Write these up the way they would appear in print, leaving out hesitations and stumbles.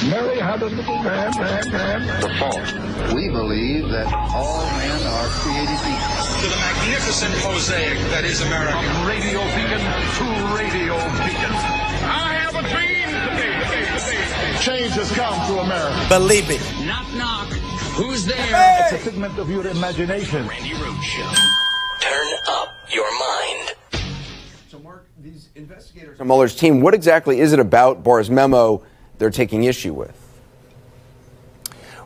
Mary had a little lamb. The fault. We believe that all men are created equal. To the magnificent mosaic that is America. From radio beacon to radio beacon. I have a dream today. Change has come to America. Believe it. Knock, knock. Who's there? It's a figment of your imagination. Randi Rhodes Show. Turn up your mind. So, Mark, these investigators... Mueller's team, what exactly is it about Barr's memo they're taking issue with?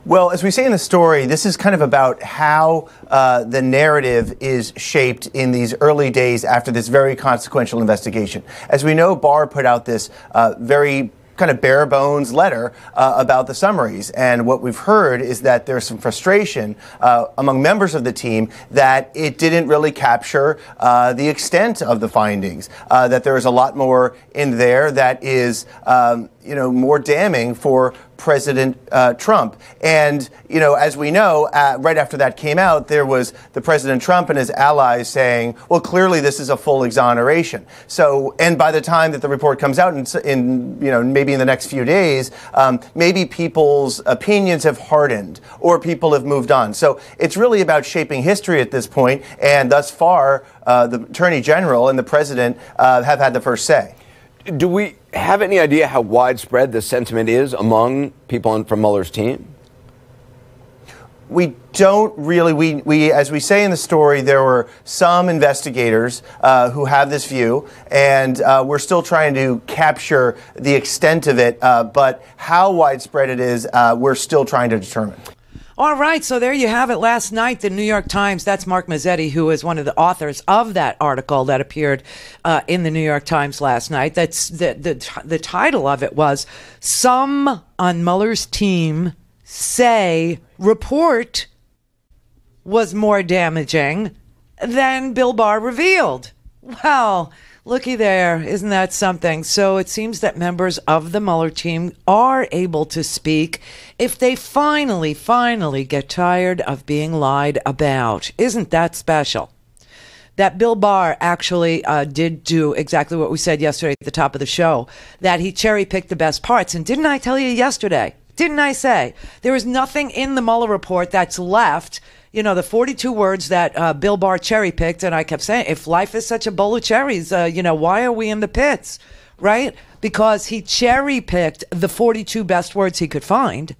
Well, as we say in the story, this is kind of about how the narrative is shaped in these early days after this very consequential investigation. As we know, Barr put out this very kind of bare bones letter about the summaries. And what we've heard is that there's some frustration among members of the team that it didn't really capture the extent of the findings, that there is a lot more in there that is, more damning for President Trump. And, as we know, right after that came out, there was the President Trump and his allies saying, well, clearly this is a full exoneration. So, and by the time that the report comes out in maybe in the next few days, maybe people's opinions have hardened or people have moved on. So it's really about shaping history at this point. And thus far, the Attorney General and the President have had the first say. Do we have any idea how widespread the sentiment is among people from Mueller's team? We don't really. We as we say in the story, there were some investigators who have this view, and we're still trying to capture the extent of it. But how widespread it is, we're still trying to determine. All right, so there you have it. Last night, the New York Times, that's Mark Mazzetti, who is one of the authors of that article that appeared in the New York Times last night. That's the title of it was, "Some on Mueller's team say report was more damaging than Bill Barr revealed." Well, looky there. Isn't that something? So it seems that members of the Mueller team are able to speak if they finally get tired of being lied about. Isn't that special? That Bill Barr actually did do exactly what we said yesterday at the top of the show, that he cherry-picked the best parts. And didn't I tell you yesterday? Didn't I say there is nothing in the Mueller report that's left? The 42 words that Bill Barr cherry-picked, and I kept saying, if life is such a bowl of cherries, why are we in the pits, right? Because he cherry-picked the 42 best words he could find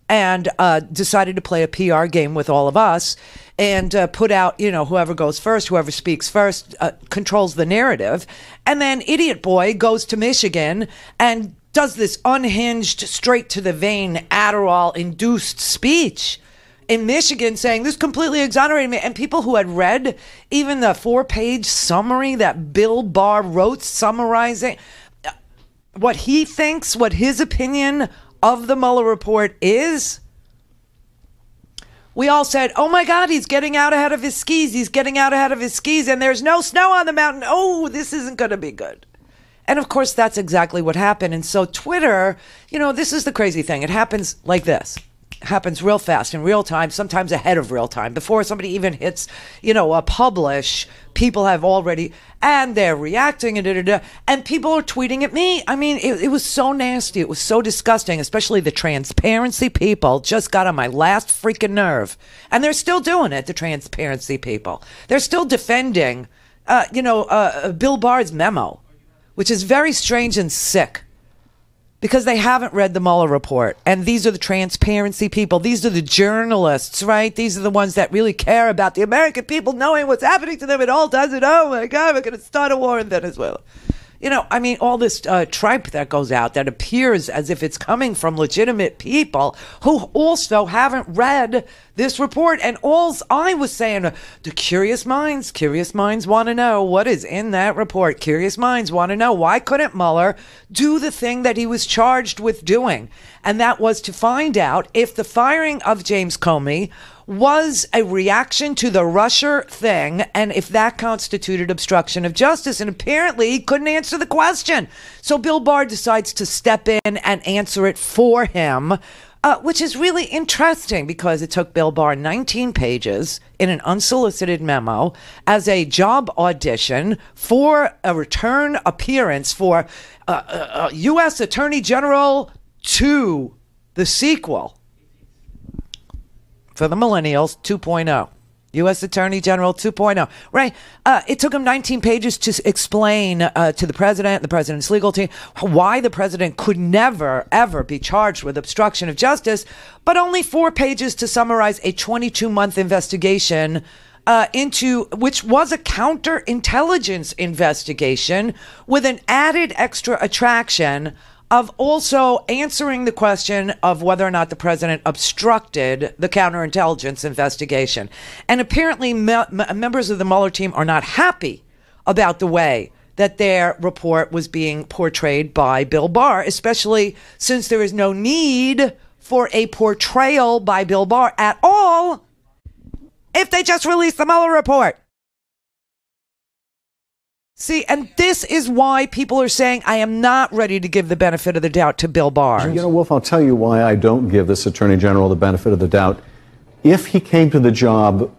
and decided to play a PR game with all of us and put out, whoever goes first, whoever speaks first, controls the narrative. And then Idiot Boy goes to Michigan and does this unhinged, straight-to-the-vein, Adderall-induced speech in Michigan saying this completely exonerated me. And people who had read even the 4-page summary that Bill Barr wrote summarizing what he thinks, what his opinion of the Mueller report is, we all said, oh my God, he's getting out ahead of his skis. He's getting out ahead of his skis and there's no snow on the mountain. Oh, this isn't going to be good. And of course, that's exactly what happened. And so Twitter, this is the crazy thing. It happens like this. Happens real fast in real time, sometimes ahead of real time. Before somebody even hits, a publish, people have already, and they're reacting, and people are tweeting at me. I mean, it was so nasty. It was so disgusting, especially the transparency people just got on my last freaking nerve. And they're still doing it, the transparency people. They're still defending, Bill Barr's memo, which is very strange and sick. Because they haven't read the Mueller report. And these are the transparency people. These are the journalists, right? These are the ones that really care about the American people knowing what's happening to them at all times. And oh my God, we're going to start a war in Venezuela. All this tripe that goes out that appears as if it's coming from legitimate people who also haven't read this report. And all I was saying, the curious minds want to know what is in that report. Curious minds want to know, why couldn't Mueller do the thing that he was charged with doing? And that was to find out if the firing of James Comey was a reaction to the Russia thing, and if that constituted obstruction of justice. And apparently he couldn't answer the question. So Bill Barr decides to step in and answer it for him, which is really interesting because it took Bill Barr 19 pages in an unsolicited memo as a job audition for a return appearance for U.S. Attorney General to the sequel for the millennials 2.0. U.S. Attorney General 2.0. Right. It took him 19 pages to explain to the president, the president's legal team, why the president could never, ever be charged with obstruction of justice, but only 4 pages to summarize a 22-month investigation into which was a counterintelligence investigation with an added extra attraction of also answering the question of whether or not the president obstructed the counterintelligence investigation. And apparently members of the Mueller team are not happy about the way that their report was being portrayed by Bill Barr, especially since there is no need for a portrayal by Bill Barr at all if they just released the Mueller report. See, and this is why people are saying, I am not ready to give the benefit of the doubt to Bill Barr. You know, Wolf, I'll tell you why I don't give this Attorney General the benefit of the doubt. If he came to the job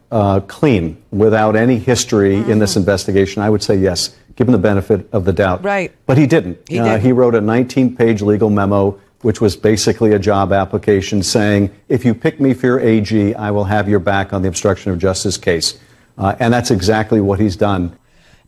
clean, without any history in this investigation, I would say yes, give him the benefit of the doubt. Right. But he didn't. He wrote a 19-page legal memo, which was basically a job application saying, if you pick me for your AG, I will have your back on the obstruction of justice case. And that's exactly what he's done.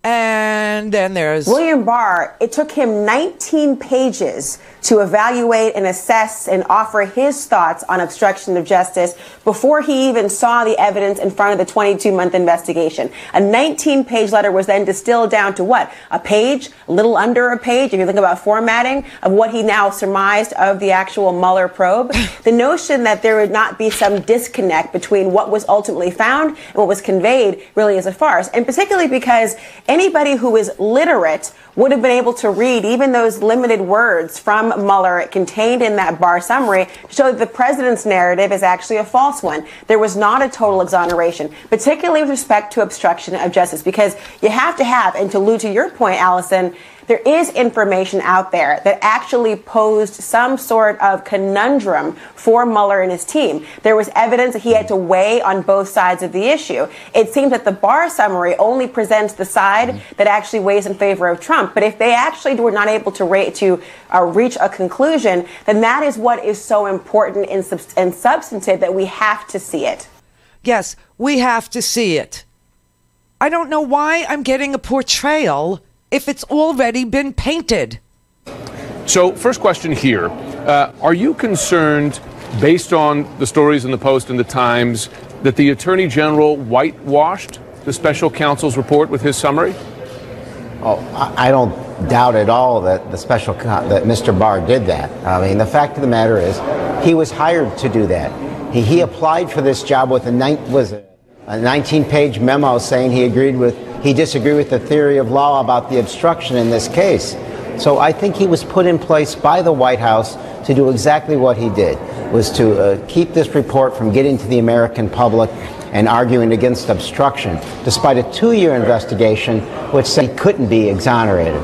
And then there's William Barr. It took him 19 pages to evaluate and assess and offer his thoughts on obstruction of justice before he even saw the evidence in front of the 22-month investigation. A 19-page letter was then distilled down to what? A page, a little under a page, if you think about formatting, of what he now surmised of the actual Mueller probe. The notion that there would not be some disconnect between what was ultimately found and what was conveyed really is a farce, and particularly because anybody who is literate would have been able to read even those limited words from Mueller contained in that Barr summary to show that the president's narrative is actually a false one. There was not a total exoneration, particularly with respect to obstruction of justice, because you have to have, and to allude to your point, Allison, there is information out there that actually posed some sort of conundrum for Mueller and his team. There was evidence that he had to weigh on both sides of the issue. It seems that the Barr summary only presents the side that actually weighs in favor of Trump. But if they actually were not able to reach a conclusion, then that is what is so important and substantive that we have to see it. Yes, we have to see it. I don't know why I'm getting a portrayal if it's already been painted. So, first question here. Are you concerned, based on the stories in the Post and the Times, that the Attorney General whitewashed the special counsel's report with his summary? Oh, I don't doubt at all that that Mr. Barr did that. I mean, the fact of the matter is, he was hired to do that. He applied for this job with a 19-page memo saying he disagreed with the theory of law about the obstruction in this case. So I think he was put in place by the White House to do exactly what he did, was to keep this report from getting to the American public and arguing against obstruction, despite a 2-year investigation which said he couldn't be exonerated.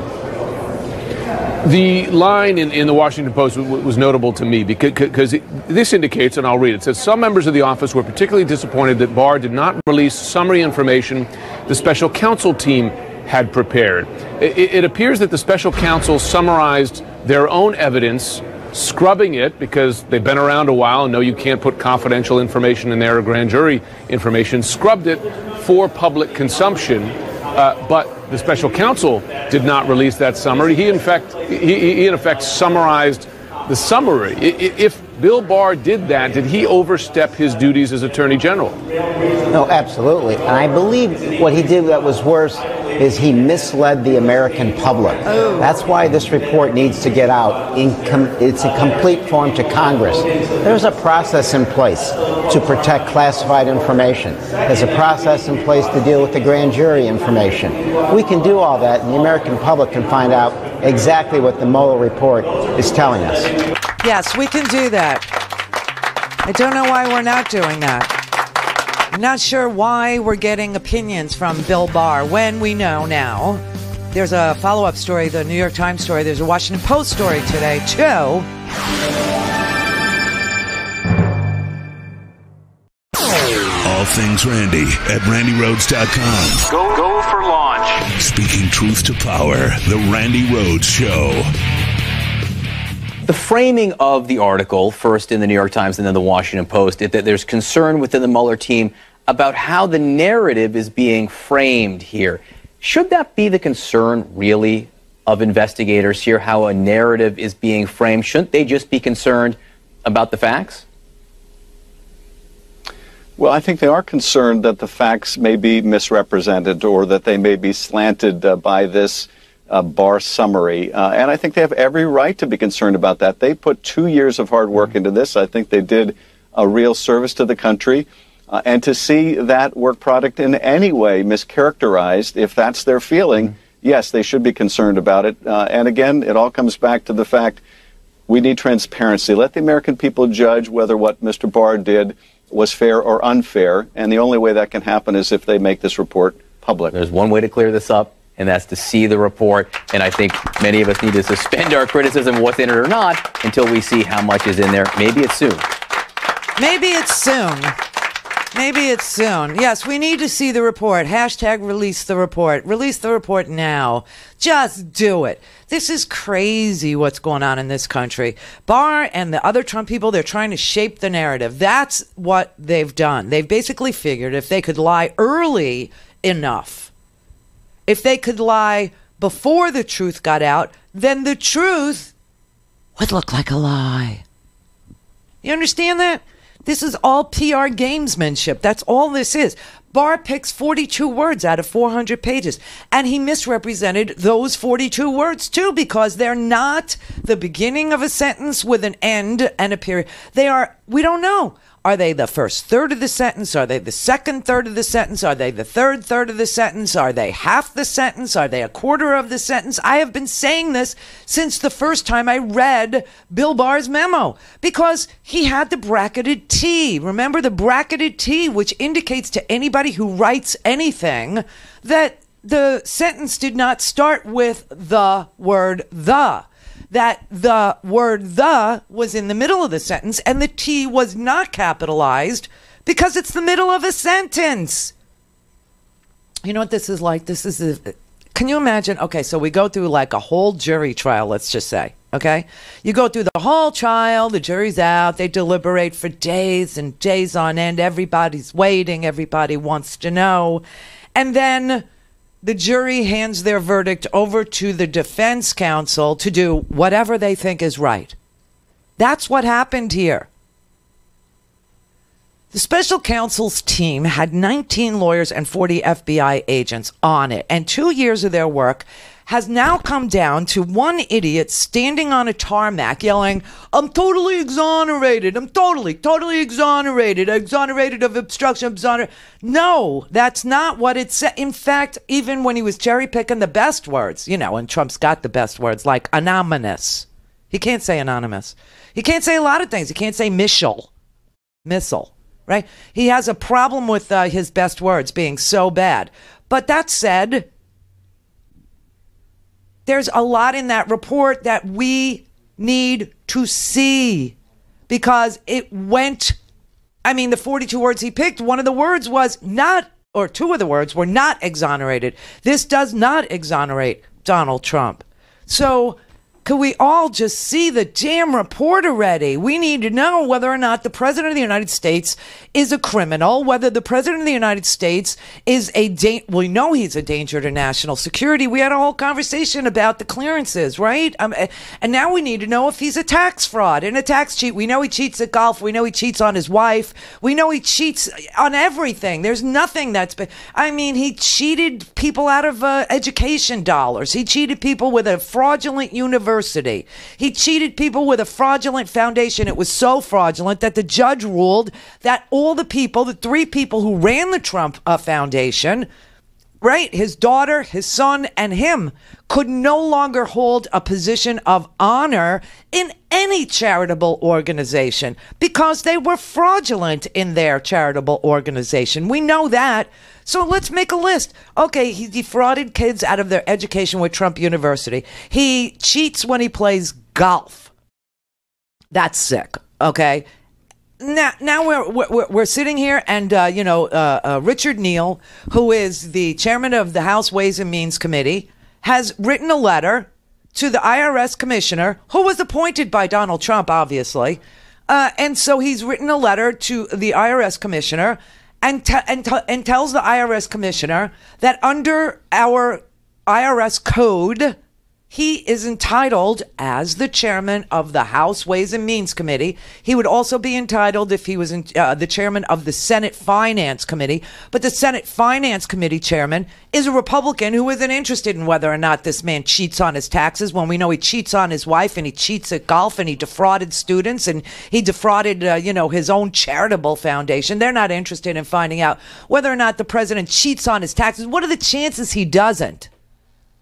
The line in the Washington Post was notable to me because this indicates, and I'll read it, it says, some members of the office were particularly disappointed that Barr did not release summary information the special counsel team had prepared. It appears that the special counsel summarized their own evidence, scrubbing it because they've been around a while and know you can't put confidential information in there or grand jury information, scrubbed it for public consumption. But the special counsel did not release that summary. He in effect summarized the summary. If Bill Barr did that, did he overstep his duties as Attorney General? No, absolutely. And I believe what he did that was worse is he misled the American public. Oh. That's why this report needs to get out. It's a complete form to Congress. There's a process in place to protect classified information. There's a process in place to deal with the grand jury information. We can do all that, and the American public can find out exactly what the Mueller report is telling us. Yes, we can do that. I don't know why we're not doing that. I'm not sure why we're getting opinions from Bill Barr when we know now. There's a follow-up story, the New York Times story. There's a Washington Post story today, too. All things Randi at RandiRhodes.com. Go for launch. Speaking truth to power, the Randi Rhodes Show. The framing of the article, first in the New York Times and then the Washington Post, is that there's concern within the Mueller team about how the narrative is being framed here. Should that be the concern, really, of investigators here, how a narrative is being framed? Shouldn't they just be concerned about the facts? Well, I think they are concerned that the facts may be misrepresented or that they may be slanted by this Barr summary. And I think they have every right to be concerned about that. They put 2 years of hard work into this. I think they did a real service to the country. And to see that work product in any way mischaracterized, if that's their feeling, yes, they should be concerned about it. And again, it all comes back to the fact we need transparency. Let the American people judge whether what Mr. Barr did was fair or unfair. And the only way that can happen is if they make this report public. There's one way to clear this up, and that's to see the report. And I think many of us need to suspend our criticism of what's in it or not until we see how much is in there. Maybe it's soon. Maybe it's soon. Maybe it's soon. Yes, we need to see the report. Hashtag release the report. Release the report now. Just do it. This is crazy what's going on in this country. Barr and the other Trump people, they're trying to shape the narrative. That's what they've done. They've basically figured if they could lie early enough, if they could lie before the truth got out, then the truth would look like a lie. You understand that? This is all PR gamesmanship. That's all this is. Barr picks 42 words out of 400 pages, and he misrepresented those 42 words too, because they're not the beginning of a sentence with an end and a period. They are, we don't know. Are they the first third of the sentence? Are they the second third of the sentence? Are they the third third of the sentence? Are they half the sentence? Are they a quarter of the sentence? I have been saying this since the first time I read Bill Barr's memo, because he had the bracketed T. Remember the bracketed T, which indicates to anybody who writes anything that the sentence did not start with the word the. That the word the was in the middle of the sentence and the T was not capitalized because it's the middle of a sentence. You know what this is like? Can you imagine? Okay, so we go through like a whole jury trial, let's just say. Okay? You go through the whole trial, the jury's out, they deliberate for days and days on end. Everybody's waiting, everybody wants to know. And then the jury hands their verdict over to the defense counsel to do whatever they think is right. That's what happened here. The special counsel's team had 19 lawyers and 40 FBI agents on it, and 2 years of their work has now come down to one idiot standing on a tarmac yelling, "I'm totally exonerated. I'm totally exonerated. Exonerated of obstruction. No, that's not what it said. In fact, even when he was cherry picking the best words, you know, and Trump's got the best words like anonymous. He can't say anonymous. He can't say a lot of things. He can't say missile, right? He has a problem with his best words being so bad. But that said, there's a lot in that report that we need to see, because it went, I mean, the 42 words he picked, one of the words was not, or two of the words were not exonerated. This does not exonerate Donald Trump. So could we all just see the damn report already? We need to know whether or not the President of the United States is a criminal, whether the President of the United States is we know he's a danger to national security. We had a whole conversation about the clearances, right? And now we need to know if he's a tax fraud and a tax cheat. We know he cheats at golf. We know he cheats on his wife. We know he cheats on everything. There's nothing that's been, I mean, he cheated people out of education dollars. He cheated people with a fraudulent university. He cheated people with a fraudulent foundation. It was so fraudulent that the judge ruled that all the people, the three people who ran the Trump Foundation, right, his daughter, his son, and him, could no longer hold a position of honor in any charitable organization because they were fraudulent in their charitable organization. We know that. So let's make a list. Okay, he defrauded kids out of their education with Trump University. He cheats when he plays golf. That's sick. Okay. Now we're sitting here, and Richard Neal, who is the chairman of the House Ways and Means Committee, has written a letter to the IRS commissioner, who was appointed by Donald Trump, obviously. And so he's written a letter to the IRS commissioner and tells the IRS commissioner that under our IRS code, he is entitled, as the chairman of the House Ways and Means Committee, he would also be entitled if he was the chairman of the Senate Finance Committee. But the Senate Finance Committee chairman is a Republican who isn't interested in whether or not this man cheats on his taxes, when we know he cheats on his wife and he cheats at golf and he defrauded students and he defrauded, his own charitable foundation. They're not interested in finding out whether or not the president cheats on his taxes. What are the chances he doesn't?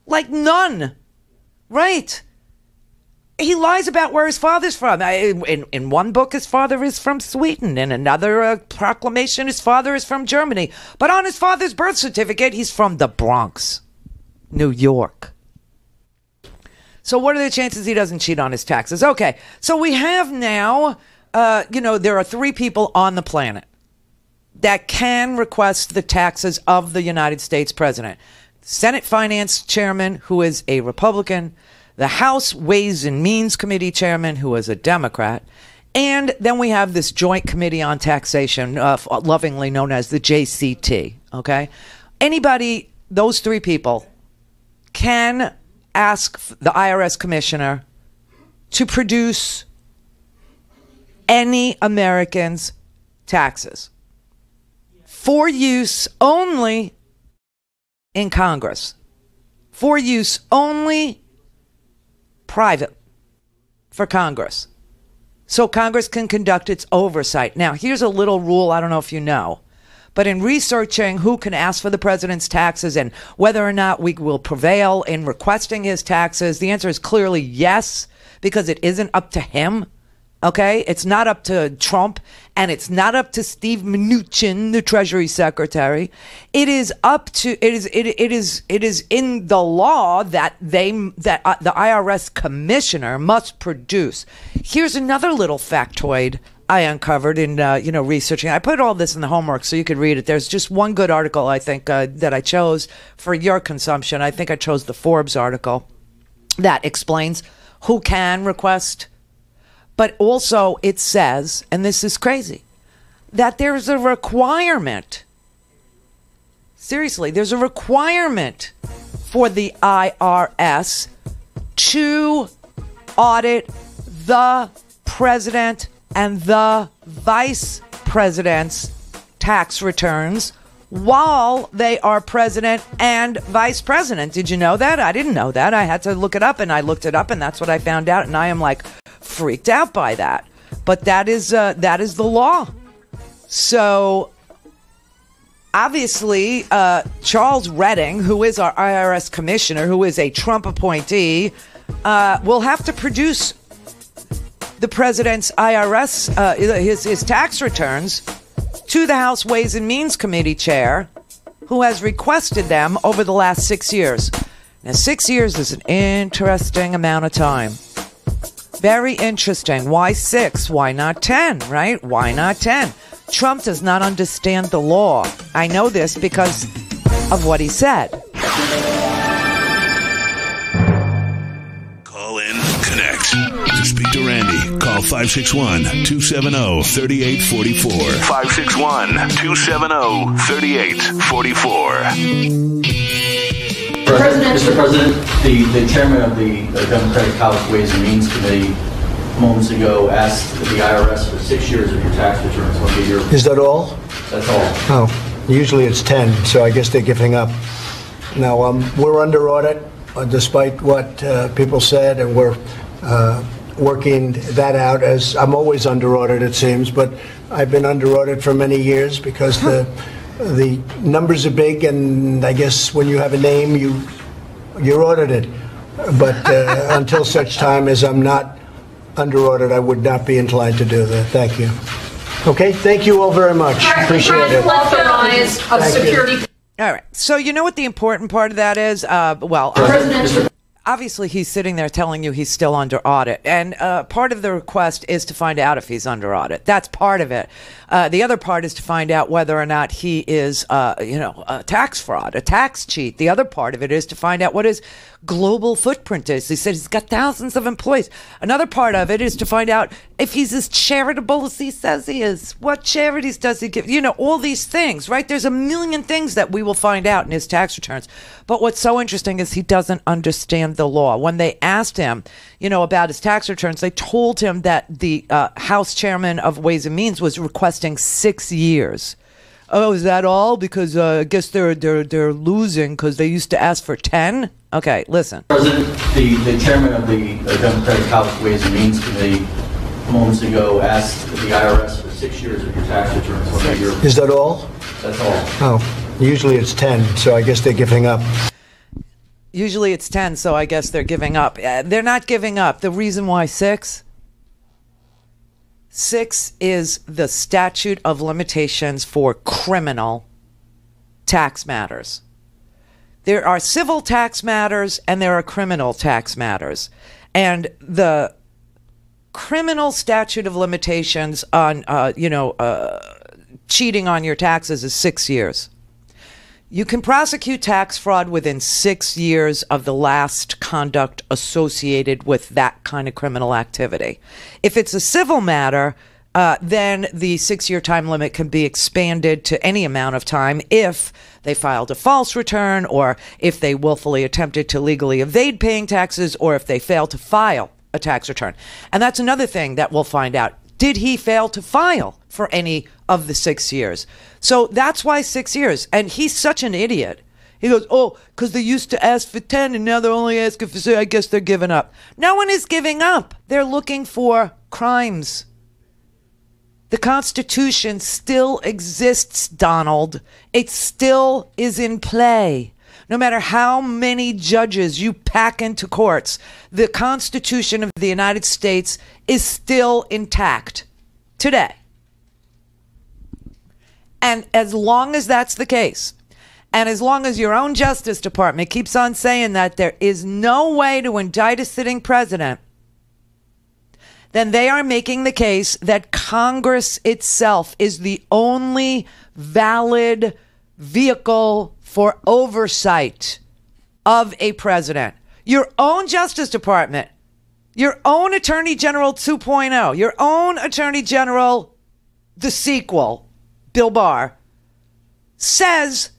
Like none. Right. He lies about where his father's from. In one book, his father is from Sweden. In another proclamation, his father is from Germany. But on his father's birth certificate, he's from the Bronx, New York. So what are the chances he doesn't cheat on his taxes? Okay, so we have now, there are 3 people on the planet that can request the taxes of the United States president. Senate Finance Chairman, who is a Republican, the House Ways and Means Committee Chairman, who is a Democrat, and then we have this Joint Committee on Taxation, lovingly known as the JCT, okay? Anybody, those 3 people, can ask the IRS commissioner to produce any American's taxes for use only in Congress, for use only private for Congress, so Congress can conduct its oversight. Now, here's a little rule, I don't know if you know, but in researching who can ask for the president's taxes and whether or not we will prevail in requesting his taxes, the answer is clearly yes, because it isn't up to him. Okay, it's not up to Trump, and it's not up to Steve Mnuchin, the Treasury Secretary. It is up to it is in the law that the IRS commissioner must produce. Here's another little factoid I uncovered in researching. I put all this in the homework so you could read it. There's just one good article I think that I chose for your consumption. I think I chose the Forbes article that explains who can request. But also it says, and this is crazy, that there's a requirement. Seriously, there's a requirement for the IRS to audit the president and the vice president's tax returns while they are president and vice president. Did you know that? I didn't know that. I had to look it up, and I looked it up, and that's what I found out. And I am like freaked out by that. But that is the law. So obviously, Charles Redding, who is our IRS commissioner, who is a Trump appointee, will have to produce the president's IRS, his tax returns to the House Ways and Means Committee chair, who has requested them over the last 6 years. Now, 6 years is an interesting amount of time. Very interesting. Why 6? Why not 10, right? Why not 10? Trump does not understand the law. I know this because of what he said. Call in, connect. To speak to Randi, call 561-270-3844. 561-270-3844. Mr. President, the chairman of the Democratic House Ways and Means Committee moments ago asked the IRS for 6 years of your tax returns. Is that all? That's all. Oh, usually it's 10, so I guess they're giving up. Now, we're under audit, despite what people said, and we're working that out. As I'm always under audit, it seems, but I've been under audit for many years because the numbers are big, and I guess when you have a name, you're audited. But until such time as I'm not under audit, I would not be inclined to do that. Thank you. Okay, thank you all very much. Appreciate it. Authorize of security. All right. So you know what the important part of that is? obviously he's sitting there telling you he's still under audit. And part of the request is to find out if he's under audit. That's part of it. The other part is to find out whether or not he is, a tax fraud, a tax cheat. The other part of it is to find out what his global footprint is. He said he's got thousands of employees. Another part of it is to find out if he's as charitable as he says he is. What charities does he give? All these things, right? There's a million things that we will find out in his tax returns. But what's so interesting is he doesn't understand the law. When they asked him, about his tax returns, they told him that the House chairman of Ways and Means was requesting 6 years. Oh, is that all? Because I guess they're losing because they used to ask for 10. Okay, listen. President, the chairman of the Democratic House Ways and Means Committee moments ago asked the IRS for 6 years of your tax returns. Is that all? That's all. Oh, usually it's 10, so I guess they're giving up. Usually it's 10, so I guess they're giving up. They're not giving up. The reason why 6? 6 is the statute of limitations for criminal tax matters. There are civil tax matters and there are criminal tax matters. And the criminal statute of limitations on, cheating on your taxes is 6 years. You can prosecute tax fraud within 6 years of the last conduct associated with that kind of criminal activity. If it's a civil matter, then the 6-year time limit can be expanded to any amount of time if they filed a false return, or if they willfully attempted to legally evade paying taxes, or if they failed to file a tax return. And that's another thing that we'll find out. Did he fail to file for any of the 6 years? So that's why 6 years. And he's such an idiot. He goes, oh, because they used to ask for 10 and now they're only asking for 6. I guess they're giving up. No one is giving up. They're looking for crimes. The Constitution still exists, Donald. It still is in play. No matter how many judges you pack into courts, the Constitution of the United States is still intact today. And as long as that's the case, and as long as your own Justice Department keeps on saying that there is no way to indict a sitting president, then they are making the case that Congress itself is the only valid vehicle for oversight of a president. Your own Justice Department, your own Attorney General 2.0, your own Attorney General, the sequel, Bill Barr, says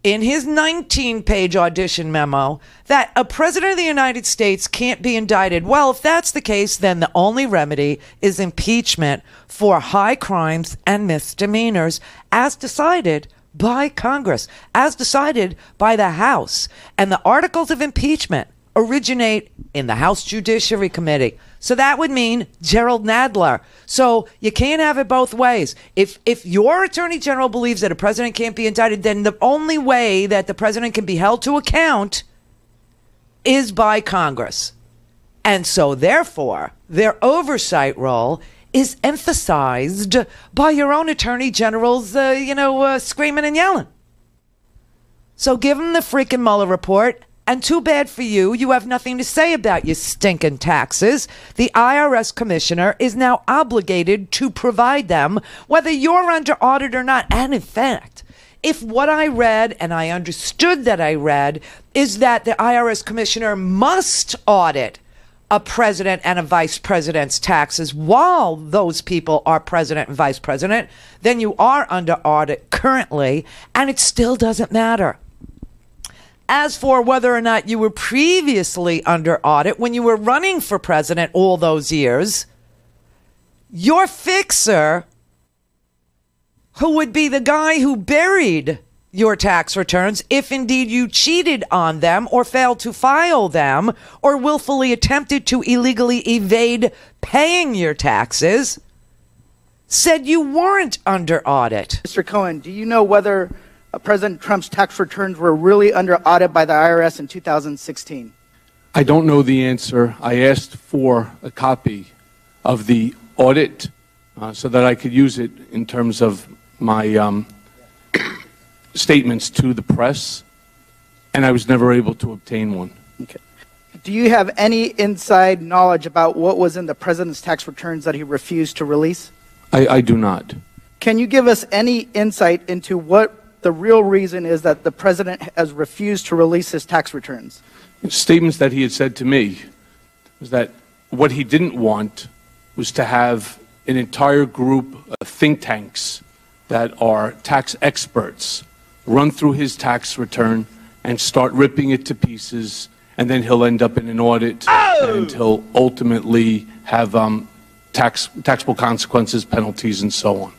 in his 19-page audition memo that a president of the United States can't be indicted. Well, if that's the case, then the only remedy is impeachment for high crimes and misdemeanors as decided by Congress, as decided by the House. And the articles of impeachment originate in the House Judiciary Committee. So that would mean Gerald Nadler. So you can't have it both ways. If your Attorney General believes that a president can't be indicted, then the only way that the president can be held to account is by Congress. And so therefore, their oversight role is emphasized by your own Attorney Generals, screaming and yelling. So give them the freaking Mueller report. And too bad for you, you have nothing to say about your stinking taxes. The IRS commissioner is now obligated to provide them, whether you're under audit or not. And in fact, if what I read, and I understood that I read, is that the IRS commissioner must audit a president and a vice president's taxes while those people are president and vice president, then you are under audit currently, and it still doesn't matter. As for whether or not you were previously under audit when you were running for president all those years, your fixer, who would be the guy who buried your tax returns, if indeed you cheated on them or failed to file them or willfully attempted to illegally evade paying your taxes, said you weren't under audit. Mr. Cohen, do you know whether President Trump's tax returns were really under audit by the IRS in 2016? I don't know the answer. I asked for a copy of the audit so that I could use it in terms of my statements to the press, and I was never able to obtain one. Okay. do you have any inside knowledge about what was in the president's tax returns that he refused to release? I do not. Can you give us any insight into what the real reason is that the president has refused to release his tax returns? Statements that he had said to me was that what he didn't want was to have an entire group of think tanks that are tax experts run through his tax return and start ripping it to pieces, and then he'll end up in an audit, and he'll ultimately have taxable consequences, penalties, and so on.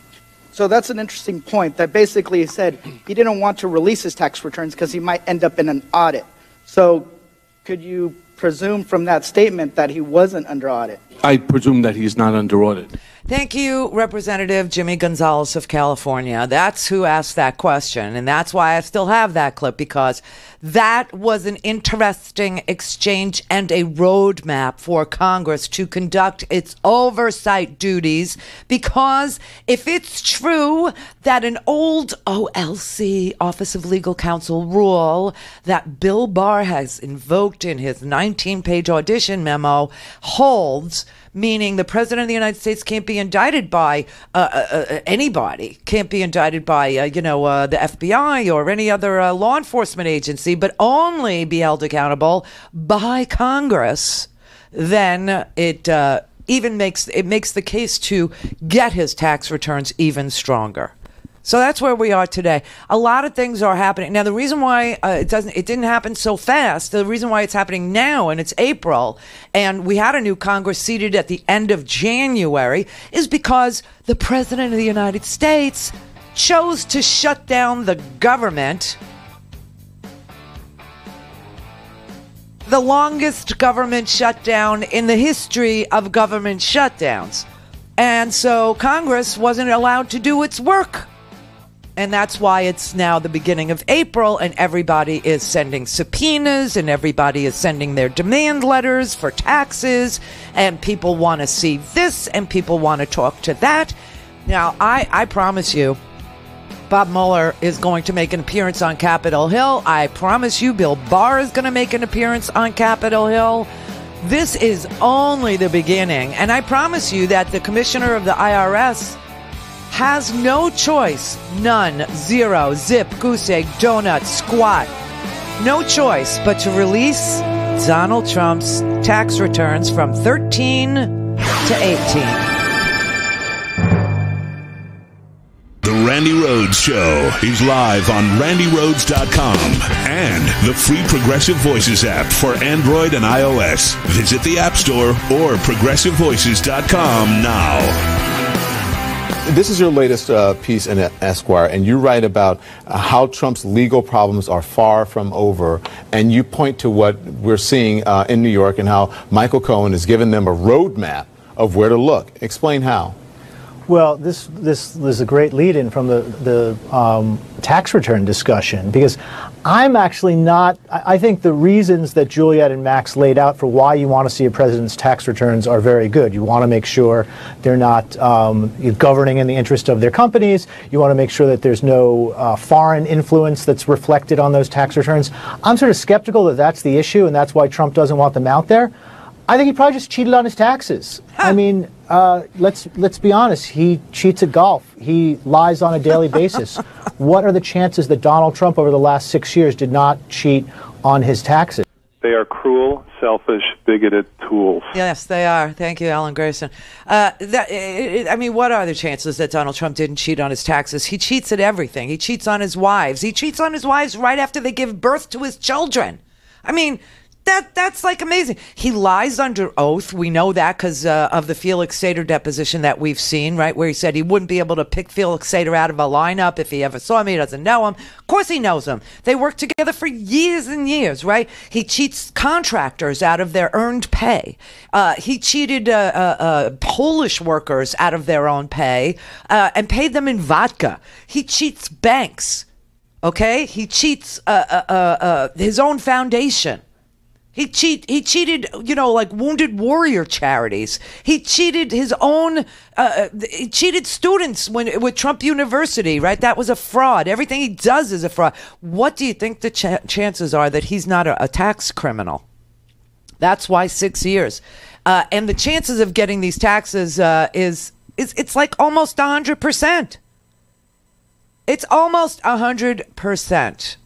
So that's an interesting point, that basically he said he didn't want to release his tax returns because he might end up in an audit. So could you presume from that statement that he wasn't under audit? I presume that he's not under audit. Thank you, Representative Jimmy Gonzalez of California. That's who asked that question, and that's why I still have that clip, because that was an interesting exchange and a roadmap for Congress to conduct its oversight duties, because if it's true that an old OLC, Office of Legal Counsel rule that Bill Barr has invoked in his 19-page audition memo holds, meaning the President of the United States can't be indicted by anybody, can't be indicted by, the FBI or any other law enforcement agency, but only be held accountable by Congress, then it even makes the case to get his tax returns even stronger. So that's where we are today. A lot of things are happening. Now, the reason why it didn't happen so fast, the reason why it's happening now, and it's April, and we had a new Congress seated at the end of January, is because the President of the United States chose to shut down the government. The longest government shutdown in the history of government shutdowns. And so Congress wasn't allowed to do its work. And that's why it's now the beginning of April, and everybody is sending subpoenas, and everybody is sending their demand letters for taxes, and people want to see this, and people want to talk to that. Now, I promise you, Bob Mueller is going to make an appearance on Capitol Hill. I promise you, Bill Barr is going to make an appearance on Capitol Hill. This is only the beginning. And I promise you that the commissioner of the IRS has no choice, none, zero, zip, goose egg, donut, squat, no choice but to release Donald Trump's tax returns from 13 to 18. The Randi Rhodes Show is live on RandiRhodes.com and the free Progressive Voices app for Android and iOS. Visit the App Store or ProgressiveVoices.com now. This is your latest piece in Esquire, and you write about how Trump's legal problems are far from over, and you point to what we're seeing in New York and how Michael Cohen has given them a roadmap of where to look. Explain how. Well, this is a great lead-in from the tax return discussion, because I'm actually not. I think the reasons that Juliet and Max laid out for why you want to see a president's tax returns are very good. You want to make sure they're not governing in the interest of their companies. You want to make sure that there's no foreign influence that's reflected on those tax returns. I'm sort of skeptical that that's the issue, and that's why Trump doesn't want them out there. I think he probably just cheated on his taxes. I mean, let's be honest. He cheats at golf. He lies on a daily basis. What are the chances that Donald Trump over the last 6 years did not cheat on his taxes? They are cruel, selfish, bigoted tools. Yes, they are. Thank you, Alan Grayson. I mean, what are the chances that Donald Trump didn't cheat on his taxes? He cheats at everything. He cheats on his wives. He cheats on his wives right after they give birth to his children. I mean, that's like amazing. He lies under oath. We know that because of the Felix Sater deposition that we've seen, right, where he said he wouldn't be able to pick Felix Sater out of a lineup if he ever saw him. He doesn't know him. Of course he knows him. They worked together for years and years, right? He cheats contractors out of their earned pay. He cheated Polish workers out of their own pay and paid them in vodka. He cheats banks, okay? He cheats his own foundation. He cheated, like Wounded Warrior charities. He cheated his own, he cheated students with Trump University, right? That was a fraud. Everything he does is a fraud. What do you think the chances are that he's not a tax criminal? That's why 6 years. And the chances of getting these taxes it's like almost 100%. It's almost 100%.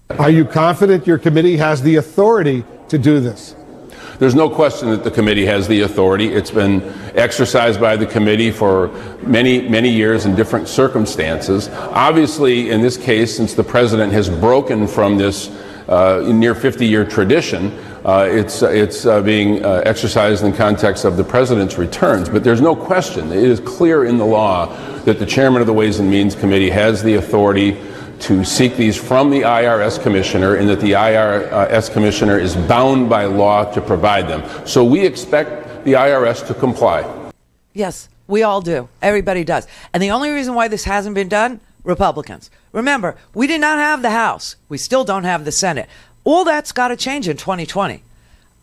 Are you confident your committee has the authority to do this? There's no question that the committee has the authority. It's been exercised by the committee for many, many years in different circumstances. Obviously, in this case, since the president has broken from this near 50-year tradition, it's being exercised in the context of the president's returns. But there's no question. It is clear in the law that the chairman of the Ways and Means Committee has the authority to seek these from the IRS commissioner, and that the IRS commissioner is bound by law to provide them. So we expect the IRS to comply. Yes, we all do. Everybody does. And the only reason why this hasn't been done, Republicans. Remember, we did not have the House. We still don't have the Senate. All that's got to change in 2020.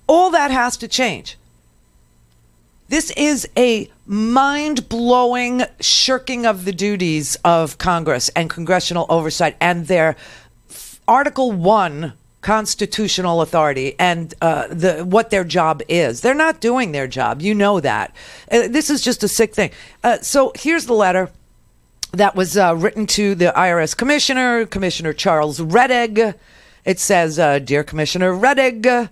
All that has to change. This is a mind-blowing shirking of the duties of Congress and congressional oversight and their Article 1 constitutional authority and what their job is. They're not doing their job. You know that. This is just a sick thing. So here's the letter that was written to the IRS commissioner, Commissioner Charles Rettig. It says, Dear Commissioner Rettig,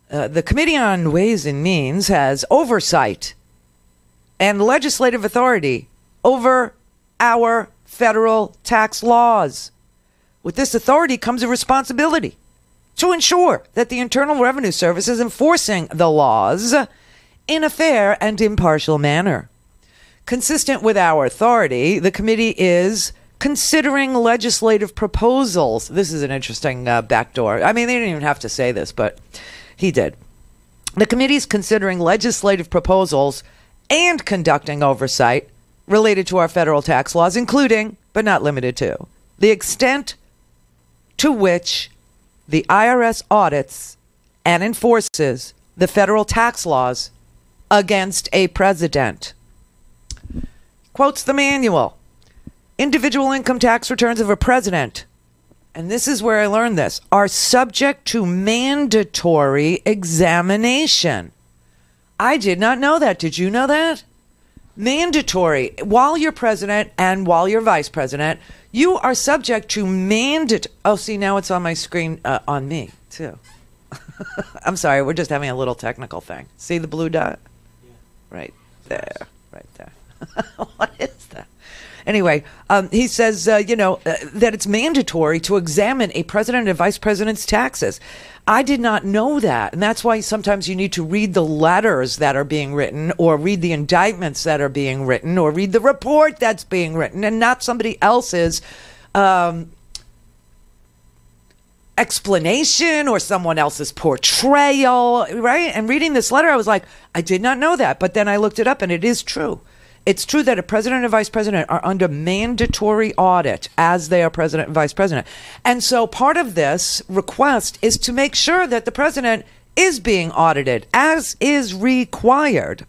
the Committee on Ways and Means has oversight and legislative authority over our federal tax laws. With this authority comes a responsibility to ensure that the Internal Revenue Service is enforcing the laws in a fair and impartial manner. Consistent with our authority, the committee is considering legislative proposals. This is an interesting backdoor. I mean, they didn't even have to say this, but he did. The committee is considering legislative proposals and conducting oversight related to our federal tax laws, including, but not limited to, the extent to which the IRS audits and enforces the federal tax laws against a president. Quotes the manual. Individual income tax returns of a president, and this is where I learned this, are subject to mandatory examination. I did not know that. Did you know that? Mandatory. While you're president and while you're vice president, you are subject to Oh, see, now it's on my screen on me, too. I'm sorry. We're just having a little technical thing. See the blue dot? Yeah. Right there. Right there. What is that? Anyway, he says, that it's mandatory to examine a president and vice president's taxes. I did not know that. And that's why sometimes you need to read the letters that are being written or read the indictments that are being written or read the report that's being written and not somebody else's explanation or someone else's portrayal, right? And reading this letter, I was like, I did not know that. But then I looked it up and it is true. It's true that a president and vice president are under mandatory audit as they are president and vice president. And so part of this request is to make sure that the president is being audited as is required.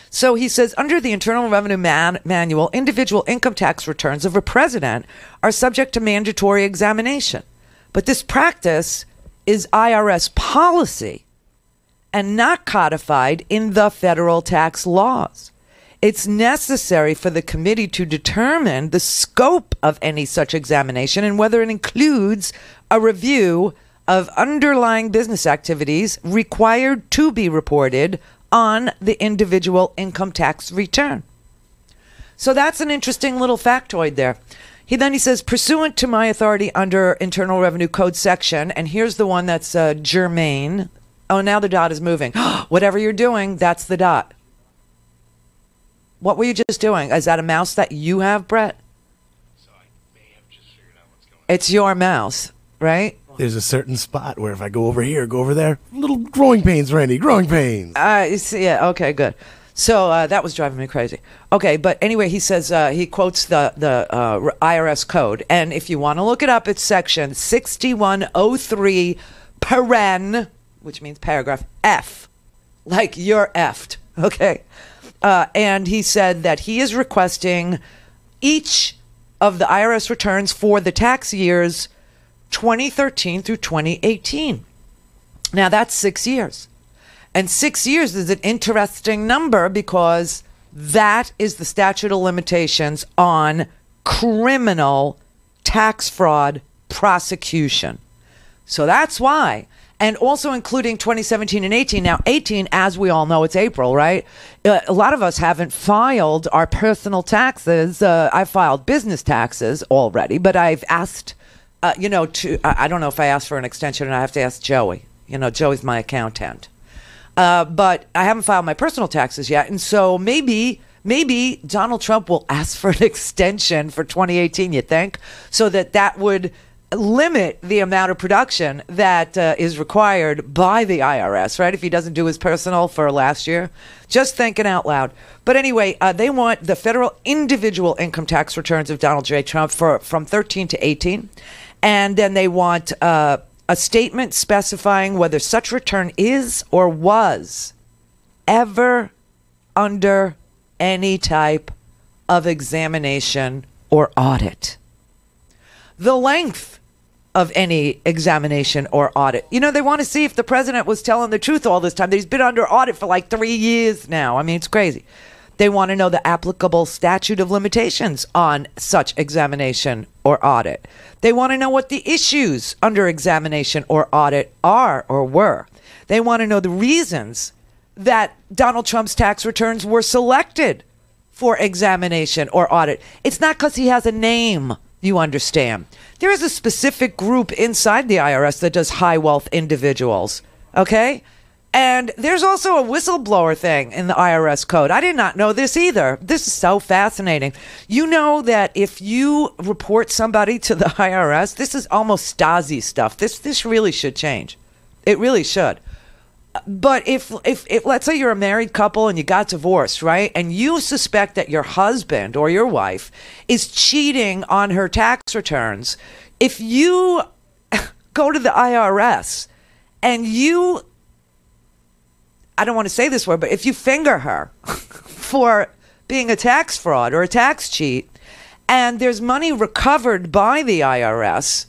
So he says, under the Internal Revenue Manual, individual income tax returns of a president are subject to mandatory examination. But this practice is IRS policy and not codified in the federal tax laws. It's necessary for the committee to determine the scope of any such examination and whether it includes a review of underlying business activities required to be reported on the individual income tax return. So that's an interesting little factoid there. He says, pursuant to my authority under Internal Revenue Code section, and here's the one that's germane. Oh, now the dot is moving. Whatever you're doing, that's the dot. What were you just doing? Is that a mouse that you have, Brett? So I may have just figured out what's going on. It's your mouse, right? There's a certain spot where if I go over here, go over there, little growing pains, Randy, growing pains. Yeah, okay, good. So that was driving me crazy. Okay, but anyway, he says, he quotes the IRS code. And if you want to look it up, it's section 6103, paren, which means paragraph F, like you're effed, okay? And he said that he is requesting each of the IRS returns for the tax years 2013 through 2018. Now, that's 6 years. And 6 years is an interesting number because that is the statute of limitations on criminal tax fraud prosecution. So that's why. And also including 2017 and 18. Now, 18, as we all know, it's April, right? A lot of us haven't filed our personal taxes. I filed business taxes already, but I've asked, I don't know if I asked for an extension, and I have to ask Joey. Joey's my accountant. But I haven't filed my personal taxes yet. And so maybe Donald Trump will ask for an extension for 2018, you think? So that would limit the amount of production that is required by the IRS, right? If he doesn't do his personal for last year. Just thinking out loud. But anyway, they want the federal individual income tax returns of Donald J. Trump from 13 to 18. And then they want a statement specifying whether such return is or was ever under any type of examination or audit. The length of any examination or audit. They want to see if the president was telling the truth all this time. That he's been under audit for like 3 years now. I mean, it's crazy. They want to know the applicable statute of limitations on such examination or audit. They want to know what the issues under examination or audit are or were. They want to know the reasons that Donald Trump's tax returns were selected for examination or audit. It's not because he has a name, you understand. There is a specific group inside the IRS that does high wealth individuals, okay? And there's also a whistleblower thing in the IRS code. I did not know this either. This is so fascinating. You know that if you report somebody to the IRS, this is almost Stasi stuff. This really should change. It really should. But if let's say you're a married couple and you got divorced, right? And you suspect that your husband or your wife is cheating on her tax returns, if you go to the IRS and I don't want to say this word, but if you finger her for being a tax fraud or a tax cheat, and there's money recovered by the IRS,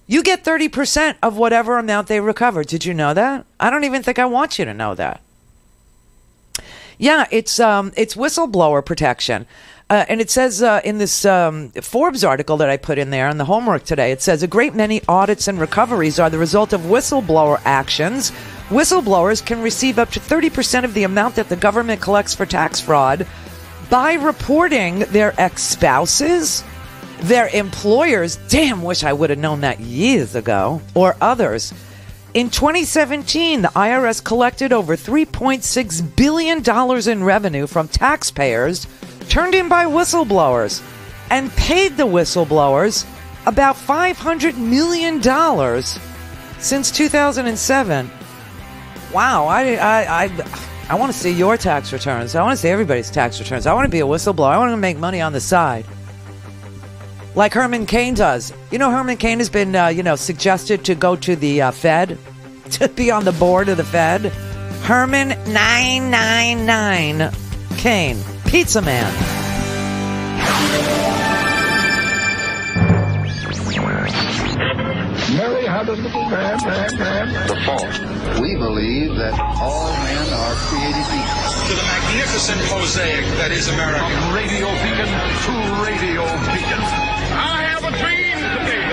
you get 30% of whatever amount they recovered. Did you know that? I don't even think I want you to know that. Yeah, it's whistleblower protection. And it says in this Forbes article that I put in there on the homework today, it says a great many audits and recoveries are the result of whistleblower actions. Whistleblowers can receive up to 30% of the amount that the government collects for tax fraud by reporting their ex-spouses, their employers, damn, wish I would have known that years ago, or others. In 2017, the IRS collected over $3.6 billion in revenue from taxpayers turned in by whistleblowers and paid the whistleblowers about $500 million since 2007. Wow, I want to see your tax returns. I want to see everybody's tax returns. I want to be a whistleblower. I want to make money on the side. Like Herman Cain does. Herman Cain has been, suggested to go to the Fed, to be on the board of the Fed. Herman 999 Cain, Pizza Man. Mary had a little man. The fault. We believe that all men are created equal. To the magnificent mosaic that is America. From radio beacon to radio beacon. I have a dream today.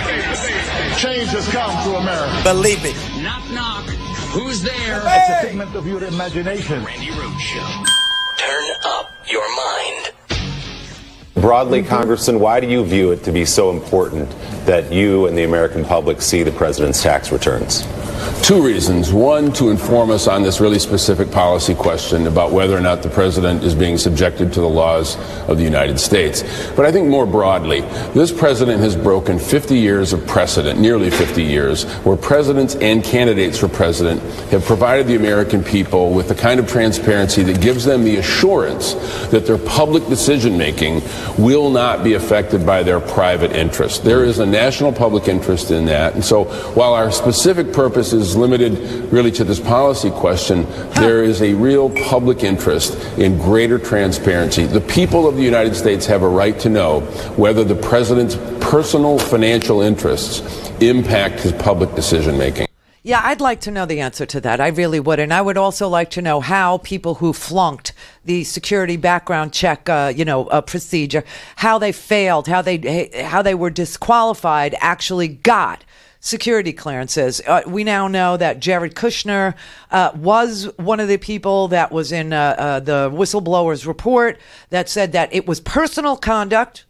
Change has come to America. Believe it. Knock, knock. Who's there? It's a figment of your imagination. Randi Rhodes Show. Turn up your mind. Broadly, Congressman, why do you view it to be so important that you and the American public see the president's tax returns? Two reasons. One, to inform us on this really specific policy question about whether or not the president is being subjected to the laws of the United States. But I think more broadly, this president has broken 50 years of precedent, nearly 50 years, where presidents and candidates for president have provided the American people with the kind of transparency that gives them the assurance that their public decision-making will not be affected by their private interest. There is a national public interest in that. And so while our specific purpose is limited really to this policy question, there is a real public interest in greater transparency. The people of the United States have a right to know whether the president's personal financial interests impact his public decision making. Yeah, I'd like to know the answer to that. I really would. And I would also like to know how people who flunked the security background check, procedure, how they failed, how they were disqualified, actually got security clearances. We now know that Jared Kushner was one of the people that was in the whistleblower's report that said that it was personal conduct,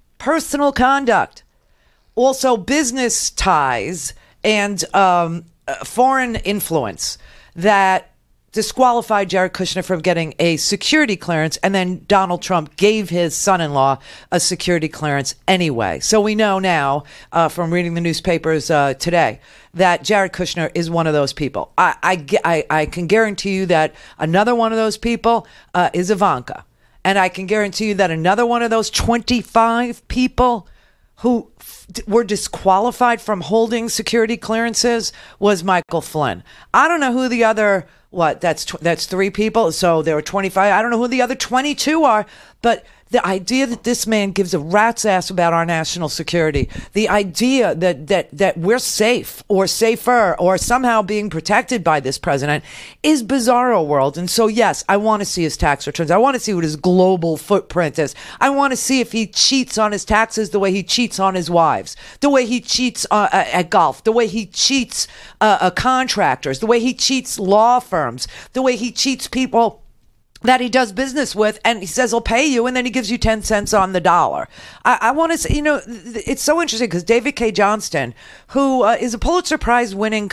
also business ties and foreign influence that disqualified Jared Kushner from getting a security clearance, and then Donald Trump gave his son-in-law a security clearance anyway. So we know now from reading the newspapers today that Jared Kushner is one of those people. I can guarantee you that another one of those people is Ivanka. And I can guarantee you that another one of those 25 people who were disqualified from holding security clearances was Michael Flynn. I don't know who the other, that's 3 people. So there were 25. I don't know who the other 22 are, but the idea that this man gives a rat's ass about our national security, the idea that we're safe or safer or somehow being protected by this president is bizarro world. And so, yes, I want to see his tax returns. I want to see what his global footprint is. I want to see if he cheats on his taxes the way he cheats on his wives, the way he cheats at golf, the way he cheats contractors, the way he cheats law firms, the way he cheats people that he does business with, and he says, I'll pay you, and then he gives you 10 cents on the dollar. I want to say, it's so interesting because David K. Johnston, who is a Pulitzer Prize winning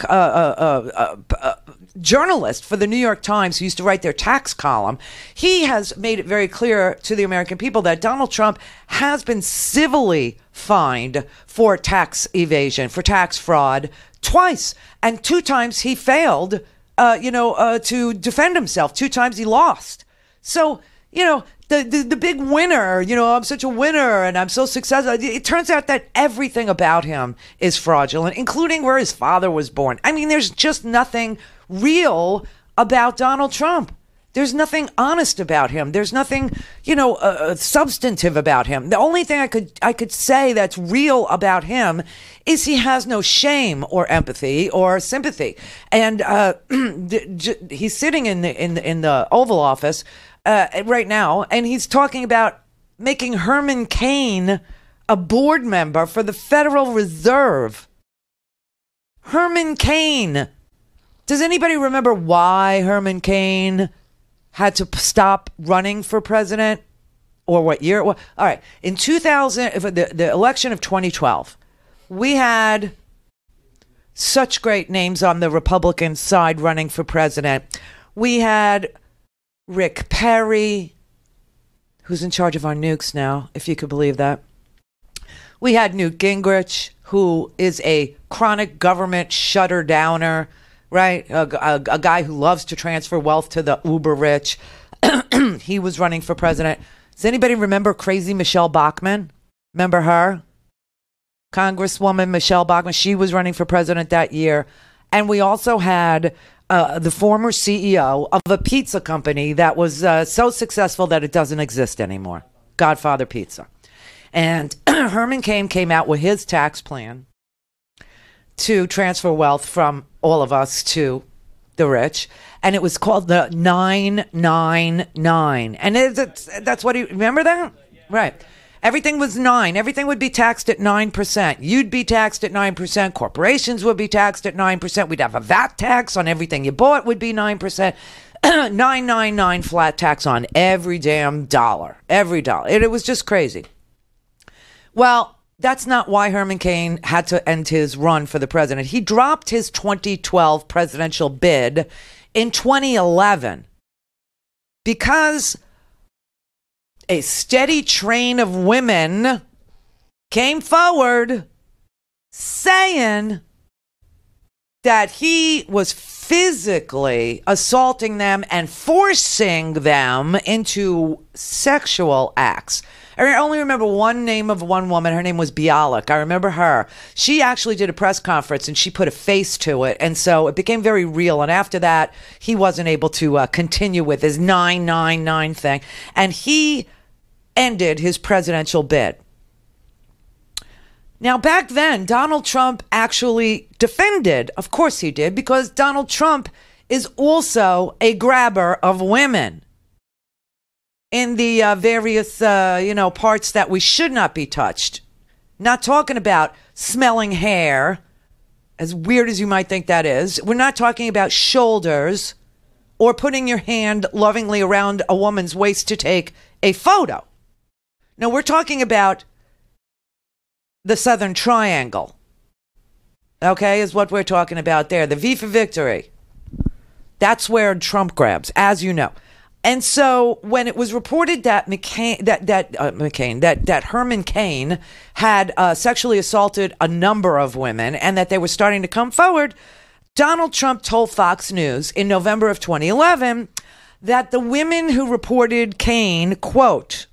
journalist for the New York Times, who used to write their tax column, he has made it very clear to the American people that Donald Trump has been civilly fined for tax evasion, for tax fraud, twice. And 2 times he failed to defend himself. 2 times he lost. So, the big winner, I'm such a winner and I'm so successful. It turns out that everything about him is fraudulent, including where his father was born. I mean, there's just nothing real about Donald Trump. There's nothing honest about him. There's nothing, substantive about him. The only thing I could say that's real about him is he has no shame or empathy or sympathy. And he's sitting in the Oval Office right now, and he's talking about making Herman Cain a board member for the Federal Reserve. Herman Cain. Does anybody remember why Herman Cain had to stop running for president, or what year? All right. In 2000, the election of 2012, we had such great names on the Republican side running for president. We had Rick Perry, who's in charge of our nukes now, if you could believe that. We had Newt Gingrich, who is a chronic government shutter downer, right? A guy who loves to transfer wealth to the uber rich. He was running for president. Does anybody remember crazy Michelle Bachmann? Remember her? Congresswoman Michelle Bachmann. She was running for president that year. And we also had the former CEO of a pizza company that was so successful that it doesn't exist anymore. Godfather Pizza. And Herman Cain came out with his tax plan to transfer wealth from all of us to the rich, and it was called the 999. And that's what remember that? Right. Everything was 9. Everything would be taxed at 9%. You'd be taxed at 9%. Corporations would be taxed at 9%. We'd have a VAT tax on everything you bought would be 9%. 999 flat tax on every damn dollar. Every dollar. It was just crazy. Well, that's not why Herman Cain had to end his run for the president. He dropped his 2012 presidential bid in 2011 because a steady train of women came forward saying that he was physically assaulting them and forcing them into sexual acts. I only remember one name of one woman. Her name was Bialik. I remember her. She actually did a press conference and she put a face to it. And so it became very real. And after that, he wasn't able to continue with his 999 thing. And he ended his presidential bid. Now, back then, Donald Trump actually defended, of course he did, because Donald Trump is also a grabber of women in the various, parts that we should not be touched. Not talking about smelling hair, as weird as you might think that is. We're not talking about shoulders or putting your hand lovingly around a woman's waist to take a photo. No, we're talking about the Southern Triangle. Okay, is what we're talking about there. The V for victory. That's where Trump grabs, as you know. And so when it was reported that Herman Cain had sexually assaulted a number of women and that they were starting to come forward, Donald Trump told Fox News in November of 2011 that the women who reported Cain, quote,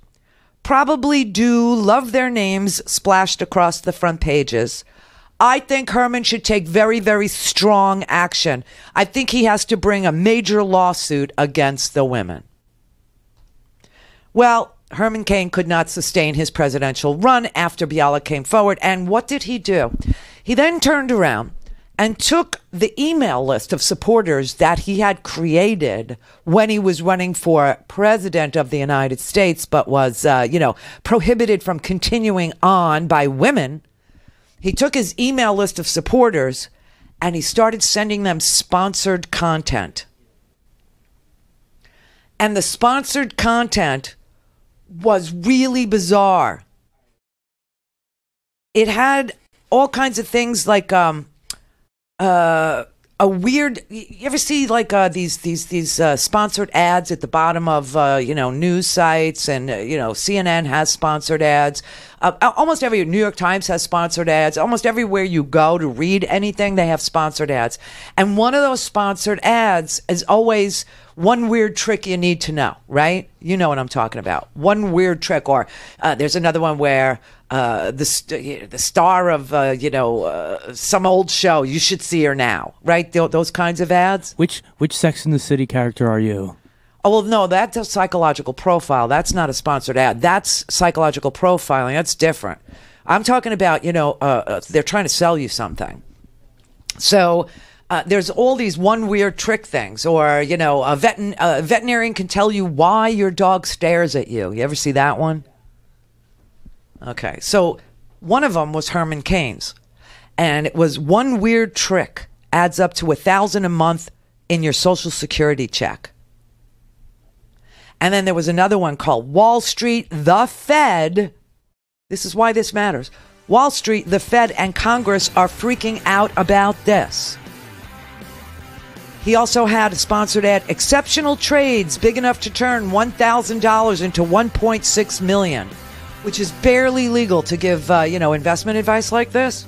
probably do love their names splashed across the front pages. I think Herman should take very, very strong action. I think he has to bring a major lawsuit against the women. Well, Herman Cain could not sustain his presidential run after Biala came forward. And what did he do? He then turned around and took the email list of supporters that he had created when he was running for president of the United States, but was, prohibited from continuing on by women. He took his email list of supporters and he started sending them sponsored content. And the sponsored content was really bizarre. It had all kinds of things like a weird. You ever see like these sponsored ads at the bottom of news sites, and CNN has sponsored ads. Almost every New York Times has sponsored ads. Almost everywhere you go to read anything, they have sponsored ads. And one of those sponsored ads is always one weird trick you need to know, right? You know what I'm talking about. One weird trick. Or there's another one where the star of some old show, you should see her now, right? Those kinds of ads. Which Sex and the City character are you? Oh, well, no, that's a psychological profile. That's not a sponsored ad. That's psychological profiling. That's different. I'm talking about, they're trying to sell you something. So there's all these one weird trick things, or, a veterinarian can tell you why your dog stares at you. You ever see that one? Okay, so one of them was Herman Cain's, and it was one weird trick adds up to $1,000 a month in your Social Security check. And then there was another one called Wall Street, the Fed. This is why this matters. Wall Street, the Fed, and Congress are freaking out about this. He also had a sponsored ad, exceptional trades big enough to turn $1,000 into $1.6 million, which is barely legal to give, investment advice like this.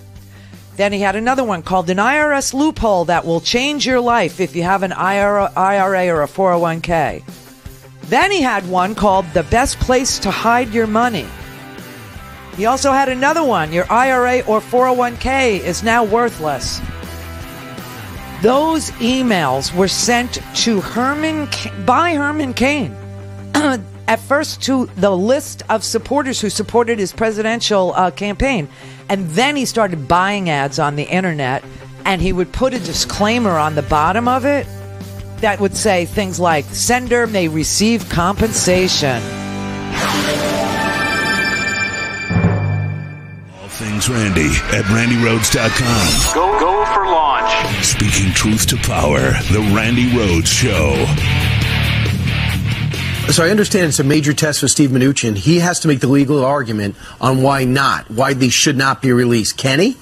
Then he had another one called an IRS loophole that will change your life if you have an IRA or a 401k. Then he had one called the best place to hide your money. He also had another one, your IRA or 401k is now worthless. Those emails were sent to by Herman Cain. At first to the list of supporters who supported his presidential campaign. And then he started buying ads on the internet, and he would put a disclaimer on the bottom of it that would say things like, sender may receive compensation. All things Randi at RandiRhodes.com. Go for launch. Speaking truth to power, the Randi Rhodes Show. So I understand it's a major test for Steve Mnuchin. He has to make the legal argument on why these should not be released. Can he?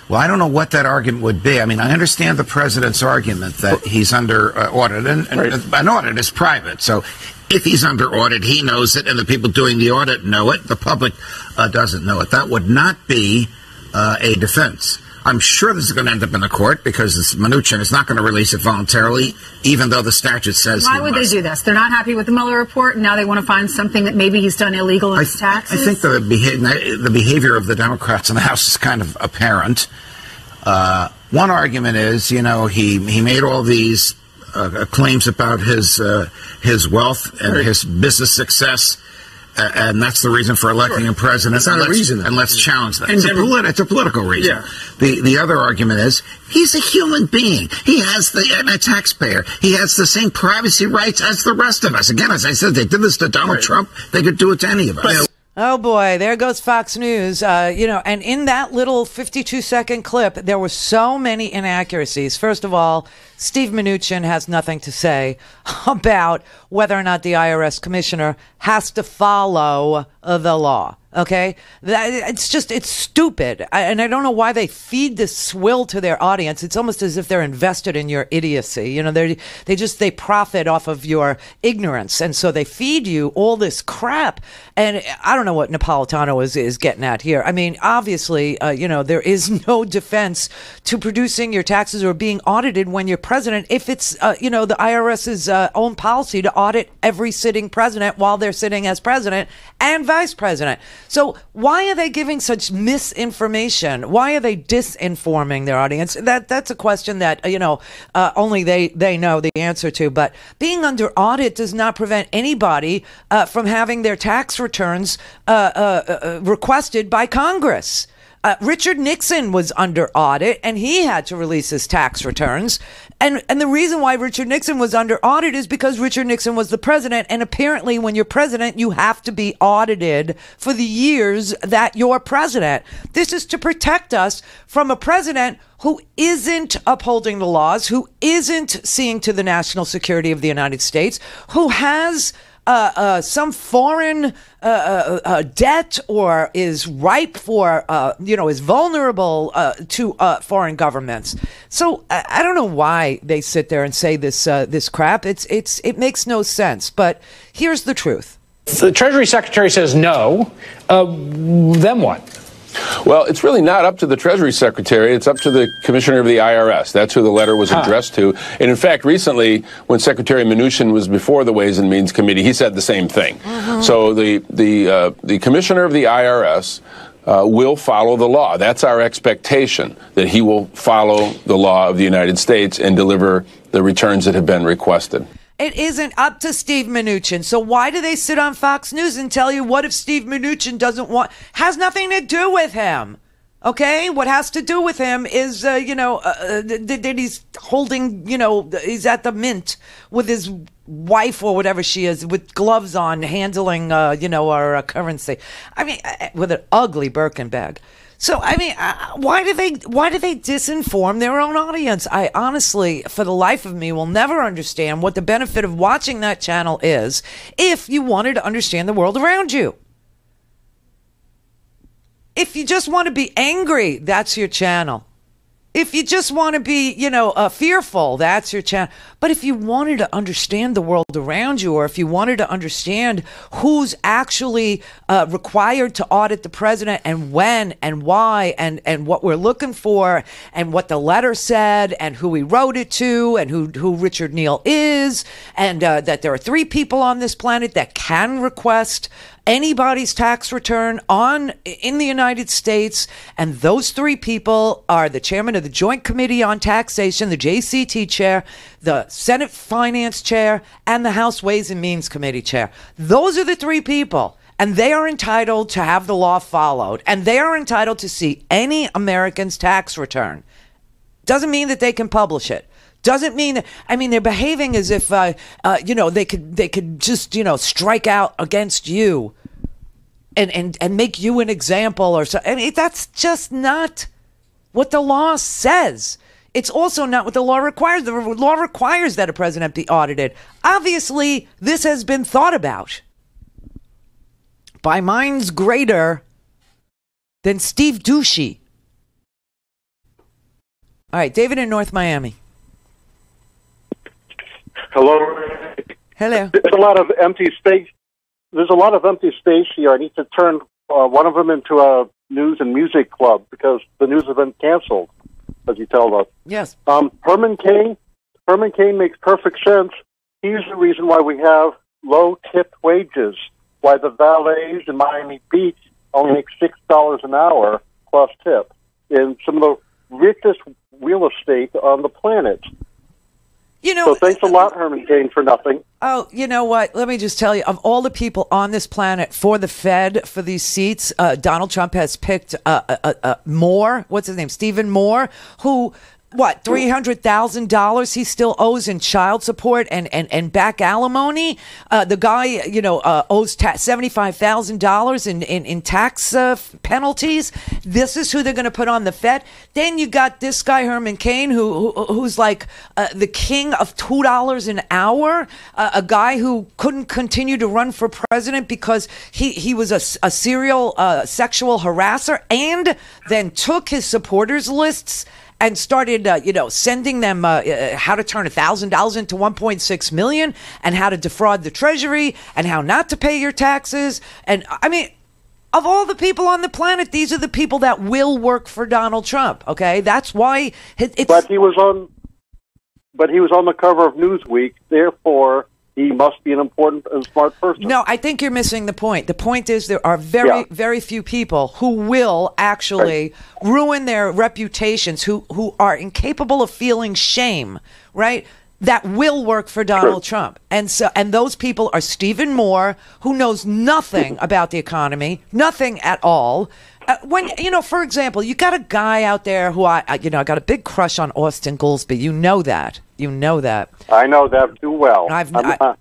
Well, I don't know what that argument would be. I mean, I understand the president's argument that he's under audit, and an audit is private. So if he's under audit, he knows it, and the people doing the audit know it. The public doesn't know it. That would not be a defense. I'm sure this is going to end up in the court because Mnuchin is not going to release it voluntarily, even though the statute says Why would they do this? They're not happy with the Mueller report, and now they want to find something that maybe he's done illegal in his taxes? I think the behavior of the Democrats in the House is kind of apparent. One argument is, he made all these claims about his wealth and his business success, and that's the reason for electing a president. It's not a reason. And let's challenge that. And It's a political reason. Yeah. The other argument is he's a human being. He has and a taxpayer. He has the same privacy rights as the rest of us. Again, as I said, they did this to Donald Trump. They could do it to any of us. Oh boy, there goes Fox News. And in that little 52-second clip, there were so many inaccuracies. First of all, Steve Mnuchin has nothing to say about whether or not the IRS commissioner has to follow the law. Okay, it's stupid, and I don't know why they feed this swill to their audience. It's almost as if they're invested in your idiocy. You know, they profit off of your ignorance, and so they feed you all this crap. And I don't know what Napolitano is getting at here. I mean, obviously, there is no defense to producing your taxes or being audited when you're president. If it's the IRS's own policy to audit every sitting president while they're sitting as president and vice president. So why are they giving such misinformation? Why are they disinforming their audience? That's a question that, only they know the answer to. But being under audit does not prevent anybody from having their tax returns requested by Congress. Richard Nixon was under audit, and he had to release his tax returns. And the reason why Richard Nixon was under audit is because Richard Nixon was the president. And apparently, when you're president, you have to be audited for the years that you're president. This is to protect us from a president who isn't upholding the laws, who isn't seeing to the national security of the United States, who has some foreign debt, or is ripe for, is vulnerable to foreign governments. So I don't know why they sit there and say this crap. It makes no sense. But here's the truth: the Treasury Secretary says no. Then what? Well, it's really not up to the Treasury Secretary. It's up to the Commissioner of the IRS. That's who the letter was addressed to. And in fact, recently, when Secretary Mnuchin was before the Ways and Means Committee, he said the same thing. So the Commissioner of the IRS will follow the law. That's our expectation, that he will follow the law of the United States and deliver the returns that have been requested. It isn't up to Steve Mnuchin. So why do they sit on Fox News and tell you what if Steve Mnuchin doesn't want? Has nothing to do with him. Okay? What has to do with him is, that he's holding, he's at the mint with his wife or whatever she is, with gloves on, handling, our currency. I mean, with an ugly Birkin bag. So, I mean, why do they disinform their own audience? I honestly, for the life of me, will never understand what the benefit of watching that channel is if you wanted to understand the world around you. If you just want to be angry, that's your channel. If you just want to be, fearful, that's your channel. But if you wanted to understand the world around you, or if you wanted to understand who's actually required to audit the president, and when and why, and what we're looking for, and what the letter said, and who he wrote it to, and who Richard Neal is, and that there are 3 people on this planet that can request anybody's tax return in the United States, and those 3 people are the chairman of the Joint Committee on Taxation, the JCT chair, the Senate Finance chair, and the House Ways and Means Committee chair. Those are the 3 people, and they are entitled to have the law followed, and they are entitled to see any American's tax return. Doesn't mean that they can publish it. Doesn't mean that, they're behaving as if, they could just, strike out against you and make you an example or so. That's just not what the law says. It's also not what the law requires. The law requires that a president be audited. Obviously, this has been thought about by minds greater than Steve Ducey. All right, David in North Miami. Hello. Hello. There's a lot of empty space. There's a lot of empty space here. I need to turn one of them into a news and music club because the news has been canceled, as you tell us. Yes. Herman Cain makes perfect sense. He's the reason why we have low tip wages, why the valets in Miami Beach only make $6 an hour plus tip in some of the richest real estate on the planet. You know, so thanks a lot, Herman Cain, for nothing. Oh, you know what? Let me just tell you, of all the people on this planet for the Fed, for these seats, Donald Trump has picked Moore. What's his name? Stephen Moore, who... What, $300,000 he still owes in child support and back alimony? The guy, owes $75,000 in tax penalties. This is who they're going to put on the Fed. Then you got this guy, Herman Cain, who's like the king of $2 an hour, a guy who couldn't continue to run for president because he was a serial sexual harasser, and then took his supporters lists and started, sending them how to turn $1,000 into $1.6 million, and how to defraud the Treasury, and how not to pay your taxes. And I mean, of all the people on the planet, these are the people that will work for Donald Trump. Okay, that's why. But he was on the cover of Newsweek. Therefore, he must be an important and smart person. No, I think you're missing the point. The point is there are very few people who will actually ruin their reputations, who are incapable of feeling shame, right? That will work for Donald Trump. And those people are Stephen Moore, who knows nothing about the economy, nothing at all. For example, you got a guy out there who I got a big crush on, Austin Goolsbee. You know that. You know that. I know that too well.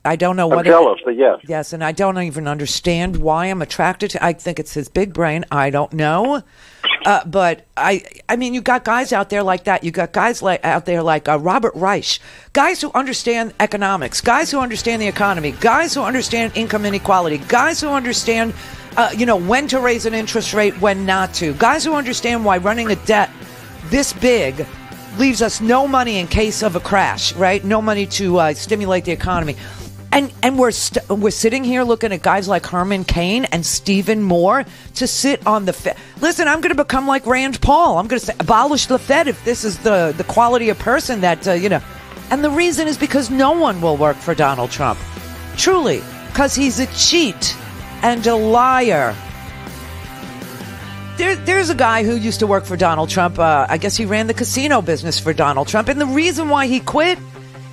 I don't know what. I'm jealous, but yes. Yes, and I don't even understand why I'm attracted to. I think it's his big brain. I don't know. But I mean, you got guys out there like that. You got guys out there like Robert Reich, guys who understand economics, guys who understand the economy, guys who understand income inequality, guys who understand, when to raise an interest rate, when not to, guys who understand why running a debt this big leaves us no money in case of a crash, right? No money to stimulate the economy. And we're sitting here looking at guys like Herman Cain and Stephen Moore to sit on the Fed. Listen, I'm going to become like Rand Paul. I'm going to say abolish the Fed if this is the quality of person that, And the reason is because no one will work for Donald Trump. Truly. Because he's a cheat and a liar. There's a guy who used to work for Donald Trump. I guess he ran the casino business for Donald Trump. And the reason why he quit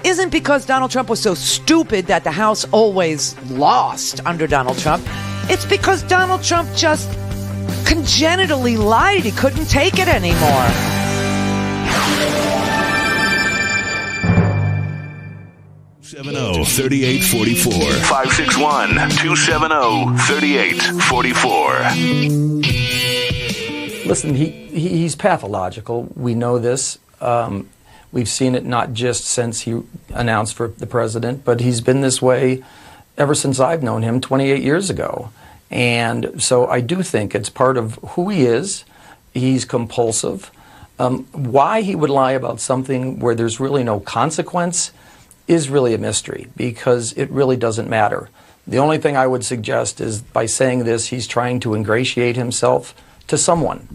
isn't because Donald Trump was so stupid that the House always lost under Donald Trump. It's because Donald Trump just congenitally lied. He couldn't take it anymore. (3844) 561-270-3844. Listen, he's pathological. We know this. We've seen it not just since he announced for the president, but he's been this way ever since I've known him 28 years ago. And so I do think it's part of who he is. He's compulsive. Why he would lie about something where there's really no consequence is really a mystery, because it really doesn't matter. The only thing I would suggest is by saying this, he's trying to ingratiate himself to someone.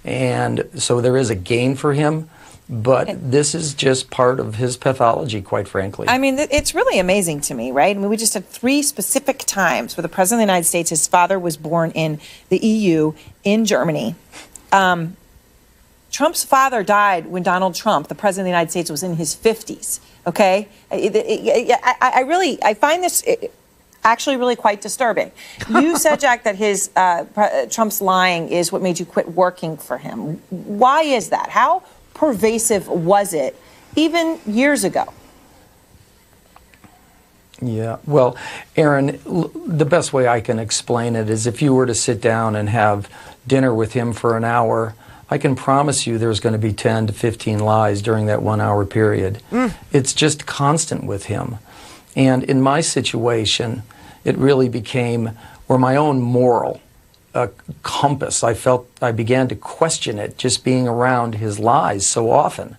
And so there is a gain for him, but this is just part of his pathology, quite frankly. I mean, it's really amazing to me, right? I mean, we just had 3 specific times where the President of the United States, his father was born in the EU, in Germany. Trump's father died when Donald Trump, the President of the United States, was in his 50s, okay? I find this actually really quite disturbing. You said, Jack, that his Trump's lying is what made you quit working for him. Why is that? How pervasive was it even years ago? Yeah, well, Aaron, the best way I can explain it is if you were to sit down and have dinner with him for an hour, I can promise you there's going to be 10 to 15 lies during that 1 hour period. It's just constant with him. And in my situation, it really became, or my own moral compass, I began to question it just being around his lies so often.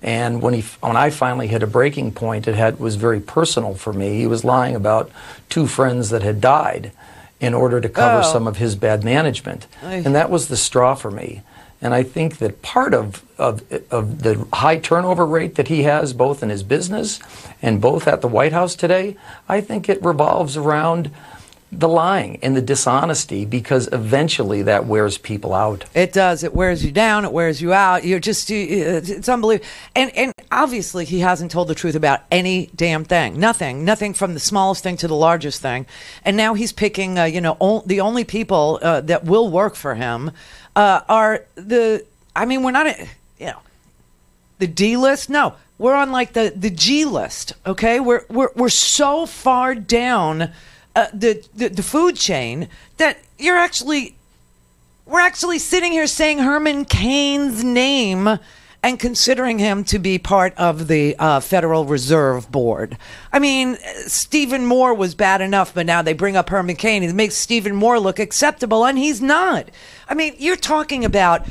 And when I finally hit a breaking point, it was very personal for me. He was lying about 2 friends that had died in order to cover some of his bad management. And that was the straw for me. And I think that part of the high turnover rate that he has, both in his business and both at the White House today, I think it revolves around the lying and the dishonesty, because eventually that wears people out. It does. It wears you down. It wears you out. You're just, it's unbelievable. And obviously he hasn't told the truth about any damn thing. Nothing from the smallest thing to the largest thing. And now he's picking, the only people that will work for him are we're not, the D list. No, we're on like the G list. Okay, we're so far down the food chain that we're actually sitting here saying Herman Cain's name and considering him to be part of the Federal Reserve Board. I mean, Stephen Moore was bad enough, but now they bring up Herman Cain. It makes Stephen Moore look acceptable, and he's not. I mean, you're talking about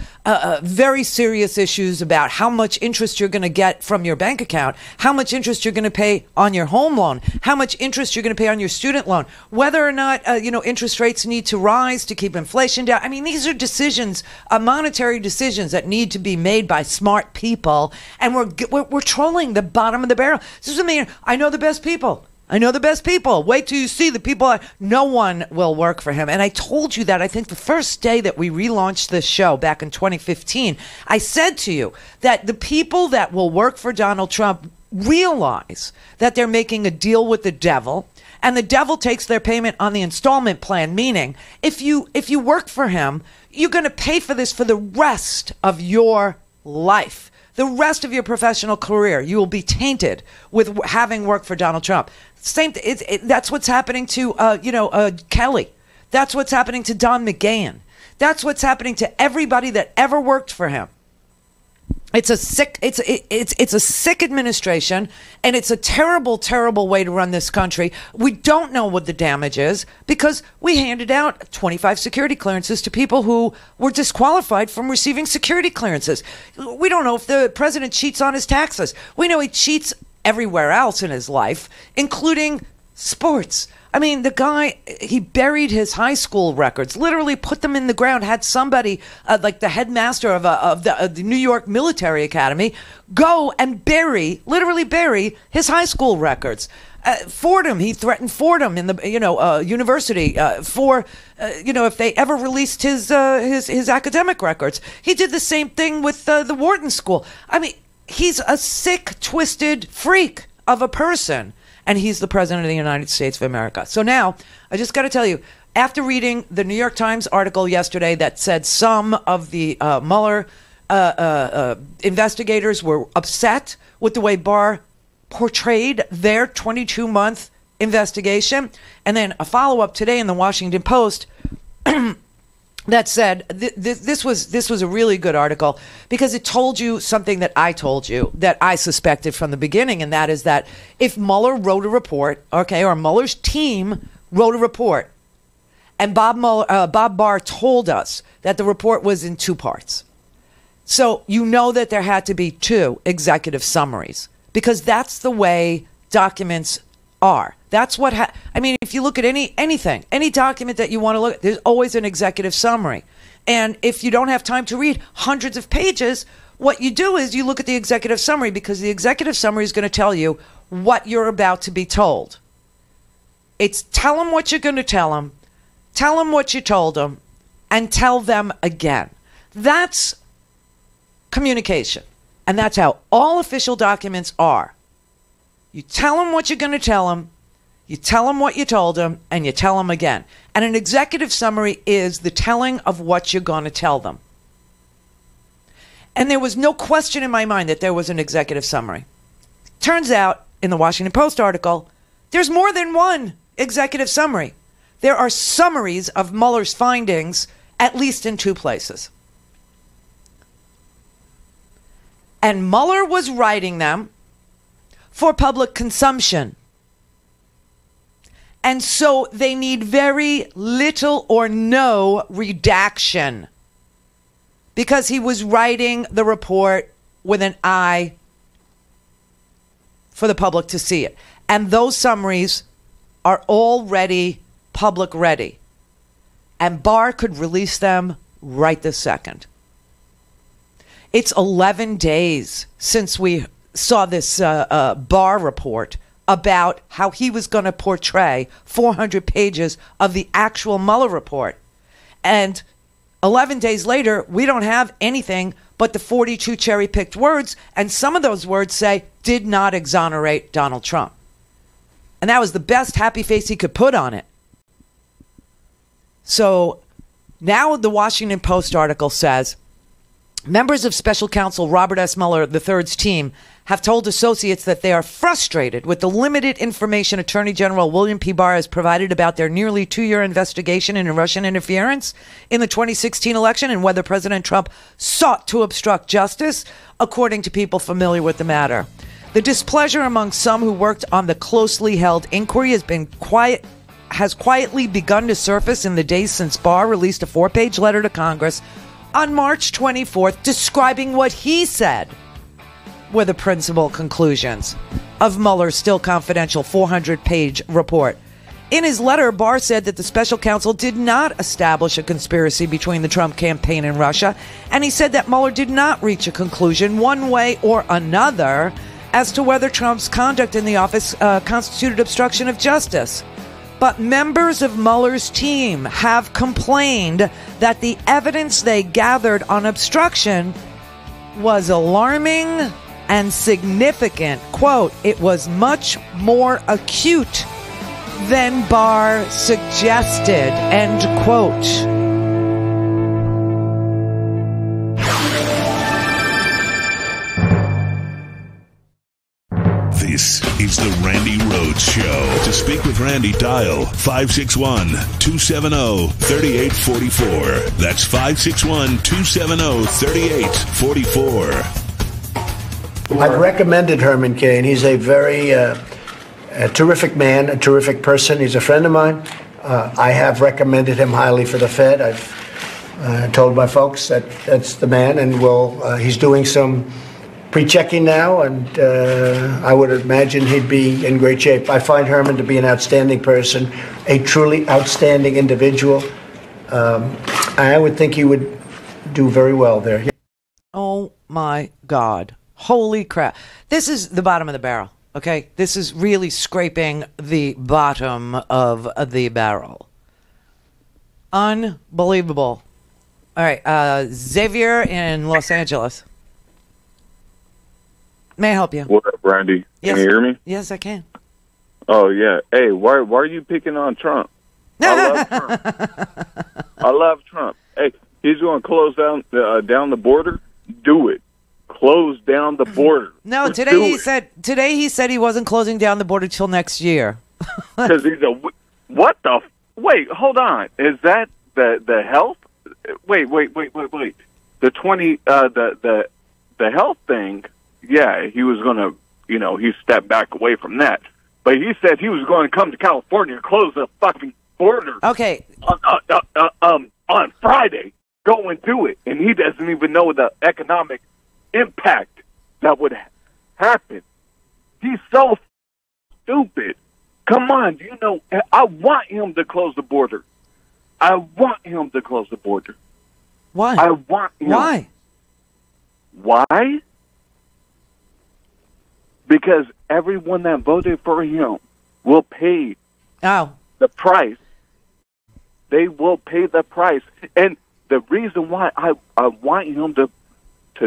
very serious issues about how much interest you're going to get from your bank account, how much interest you're going to pay on your home loan, how much interest you're going to pay on your student loan, whether or not, interest rates need to rise to keep inflation down. I mean, these are decisions, monetary decisions that need to be made by smart people, and we're trolling the bottom of the barrel. This is I know the best people. I know the best people. Wait till you see the people. No one will work for him. And I told you that, I think, the first day that we relaunched this show back in 2015. I said to you that the people that will work for Donald Trump realize that they're making a deal with the devil, and the devil takes their payment on the installment plan, meaning if you work for him, you're going to pay for this for the rest of your life. The rest of your professional career, you will be tainted with having worked for Donald Trump. That's what's happening to, Kelly. That's what's happening to Don McGahn. That's what's happening to everybody that ever worked for him. It's a sick administration, and it's a terrible, terrible way to run this country. We don't know what the damage is because we handed out 25 security clearances to people who were disqualified from receiving security clearances. We don't know if the president cheats on his taxes. We know he cheats everywhere else in his life, including sports. I mean, the guy, he buried his high school records, literally put them in the ground, had somebody like the headmaster of the New York Military Academy go and literally bury his high school records. Fordham, he threatened Fordham in the university if they ever released his academic records. He did the same thing with the Wharton School. I mean, he's a sick, twisted freak of a person. And he's the president of the United States of America. So now, I just got to tell you, after reading the New York Times article yesterday that said some of the Mueller investigators were upset with the way Barr portrayed their 22-month investigation, and then a follow-up today in the Washington Post that said this was a really good article because it told you something that I told you that I suspected from the beginning, and that is that if Mueller wrote a report, or Mueller's team wrote a report, and Bob Barr told us that the report was in two parts, so you know that there had to be two executive summaries because that's the way documents are. That's what if you look at any document that you want to look at, there's always an executive summary. And if you don't have time to read hundreds of pages, what you do is you look at the executive summary because the executive summary is going to tell you what you're about to be told. It's tell them what you're going to tell them what you told them, and tell them again. That's communication. And that's how all official documents are. You tell them what you're going to tell them, you tell them what you told them, and you tell them again. And an executive summary is the telling of what you're going to tell them. And there was no question in my mind that there was an executive summary. Turns out, in the Washington Post article, there's more than one executive summary. There are summaries of Mueller's findings, at least in two places. And Mueller was writing them for public consumption. And so they need very little or no redaction because he was writing the report with an eye for the public to see it. And those summaries are already public ready. And Barr could release them right this second. It's 11 days since we saw this Barr report about how he was going to portray 400 pages of the actual Mueller report. And 11 days later, we don't have anything but the 42 cherry-picked words, and some of those words say, did not exonerate Donald Trump. And that was the best happy face he could put on it. So now the Washington Post article says, members of Special Counsel Robert S. Mueller III's team have told associates that they are frustrated with the limited information Attorney General William P. Barr has provided about their nearly 2-year investigation into Russian interference in the 2016 election and whether President Trump sought to obstruct justice, according to people familiar with the matter. The displeasure among some who worked on the closely held inquiry has quietly begun to surface in the days since Barr released a 4-page letter to Congress on March 24th describing what he said were the principal conclusions of Mueller's still confidential 400-page report. In his letter, Barr said that the special counsel did not establish a conspiracy between the Trump campaign and Russia, and he said that Mueller did not reach a conclusion one way or another as to whether Trump's conduct in the office constituted obstruction of justice. But members of Mueller's team have complained that the evidence they gathered on obstruction was alarming and significant. Quote, it was much more acute than Barr suggested, end quote. This is the Randi Rhodes Show. To speak with Randi, dial 561-270-3844. That's 561-270-3844. I've recommended Herman Cain. He's a very a terrific man, a terrific person. He's a friend of mine. I have recommended him highly for the Fed. I've told my folks that that's the man, and he's doing some pre-checking now, and I would imagine he'd be in great shape. I find Herman to be an outstanding person, a truly outstanding individual. I would think he would do very well there. Oh, my God. Holy crap. This is the bottom of the barrel, okay? This is really scraping the bottom of the barrel. Unbelievable. All right, Xavier in Los Angeles. May I help you? What up, Randy? Yes. Can you hear me? Yes, I can. Oh, yeah. Hey, why are you picking on Trump? I love Trump. I love Trump. Hey, he's going to close down the border. Do it. Close down the border. No, today he said he wasn't closing down the border till next year. Because he's what the? Wait, hold on. Is that the health? Wait. The health thing. Yeah, he was going to. He stepped back away from that. But he said he was going to come to California and close the fucking border. Okay. On Friday, go and do it, and he doesn't even know the economic impact that would happen. He's so stupid. Come on, I want him to close the border. I want him to close the border. Why? I want him. Why? Why? Because everyone that voted for him will pay the price. They will pay the price. And the reason why I want him to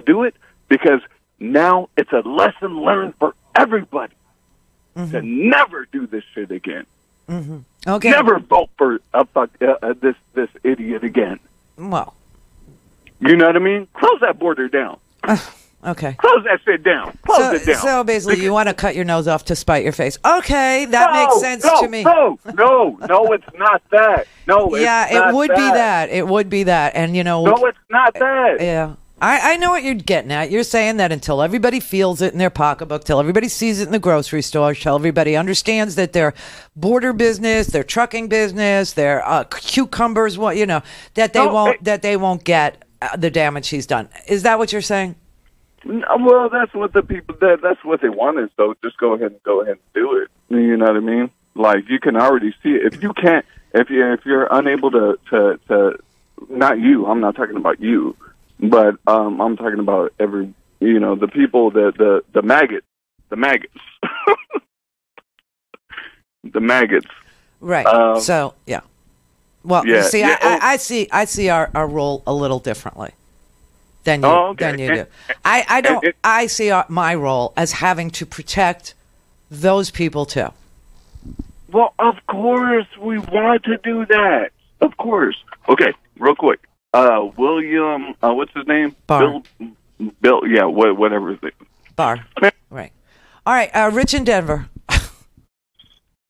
do it, because now it's a lesson learned for everybody to never do this shit again. Mm-hmm. Okay. Never vote for this idiot again. Well, you know what I mean? Close that border down. Okay. Close that shit down. Close it down. So basically, you want to cut your nose off to spite your face. Okay, that makes sense to me. No, it's not that. No, it would be that. It would be that. And no, it's not that. Yeah. I know what you're getting at. You're saying that until everybody feels it in their pocketbook, till everybody sees it in the grocery store, till everybody understands that their border business, their trucking business, their cucumbers, that they won't get the damage he's done. Is that what you're saying? Well, that's what the people that's what they wanted. So just go ahead and do it. You know what I mean? Like, you can already see it. If you can't, if you're unable to not you. I'm not talking about you. But I'm talking about the people, the maggots, the maggots. Right. So yeah. Well, yeah, you see, yeah. I see our role a little differently. than you do. I don't. I see my role as having to protect those people too. Well, of course we want to do that. Of course. Okay, real quick. William, what's his name? Barr. Bill. Yeah, whatever his name. Barr. Right. All right. Rich in Denver.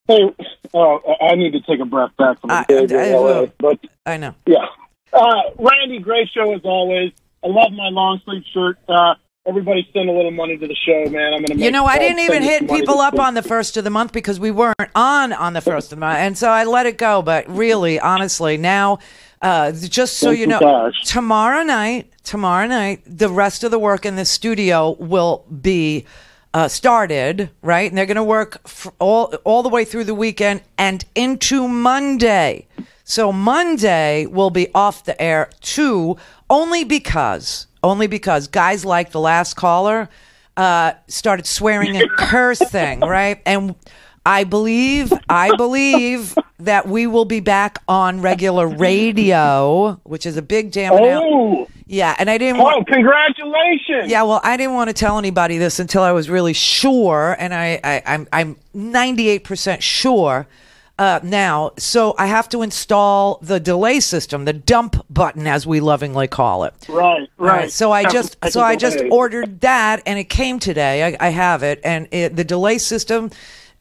Hey, I need to take a breath back from the day in LA, but I know. Yeah. Randy, great show as always. I love my long sleeve shirt. Everybody send a little money to the show, man. I'm gonna. I didn't even hit people up on the first of the month because we weren't on the first of the month, and so I let it go. But really, honestly, now, just so you know, tomorrow night, the rest of the work in the studio will be started, right? And they're going to work all the way through the weekend and into Monday. So Monday will be off the air too, only because guys like the last caller started swearing and cursing, right? And I believe that we will be back on regular radio, which is a big damn announcement. Yeah, and I didn't want... Oh, congratulations! Yeah, well, I didn't want to tell anybody this until I was really sure, and I'm 98% sure now. So I have to install the delay system, the dump button, as we lovingly call it. Right. So I just ordered that, and it came today. I have it, and the delay system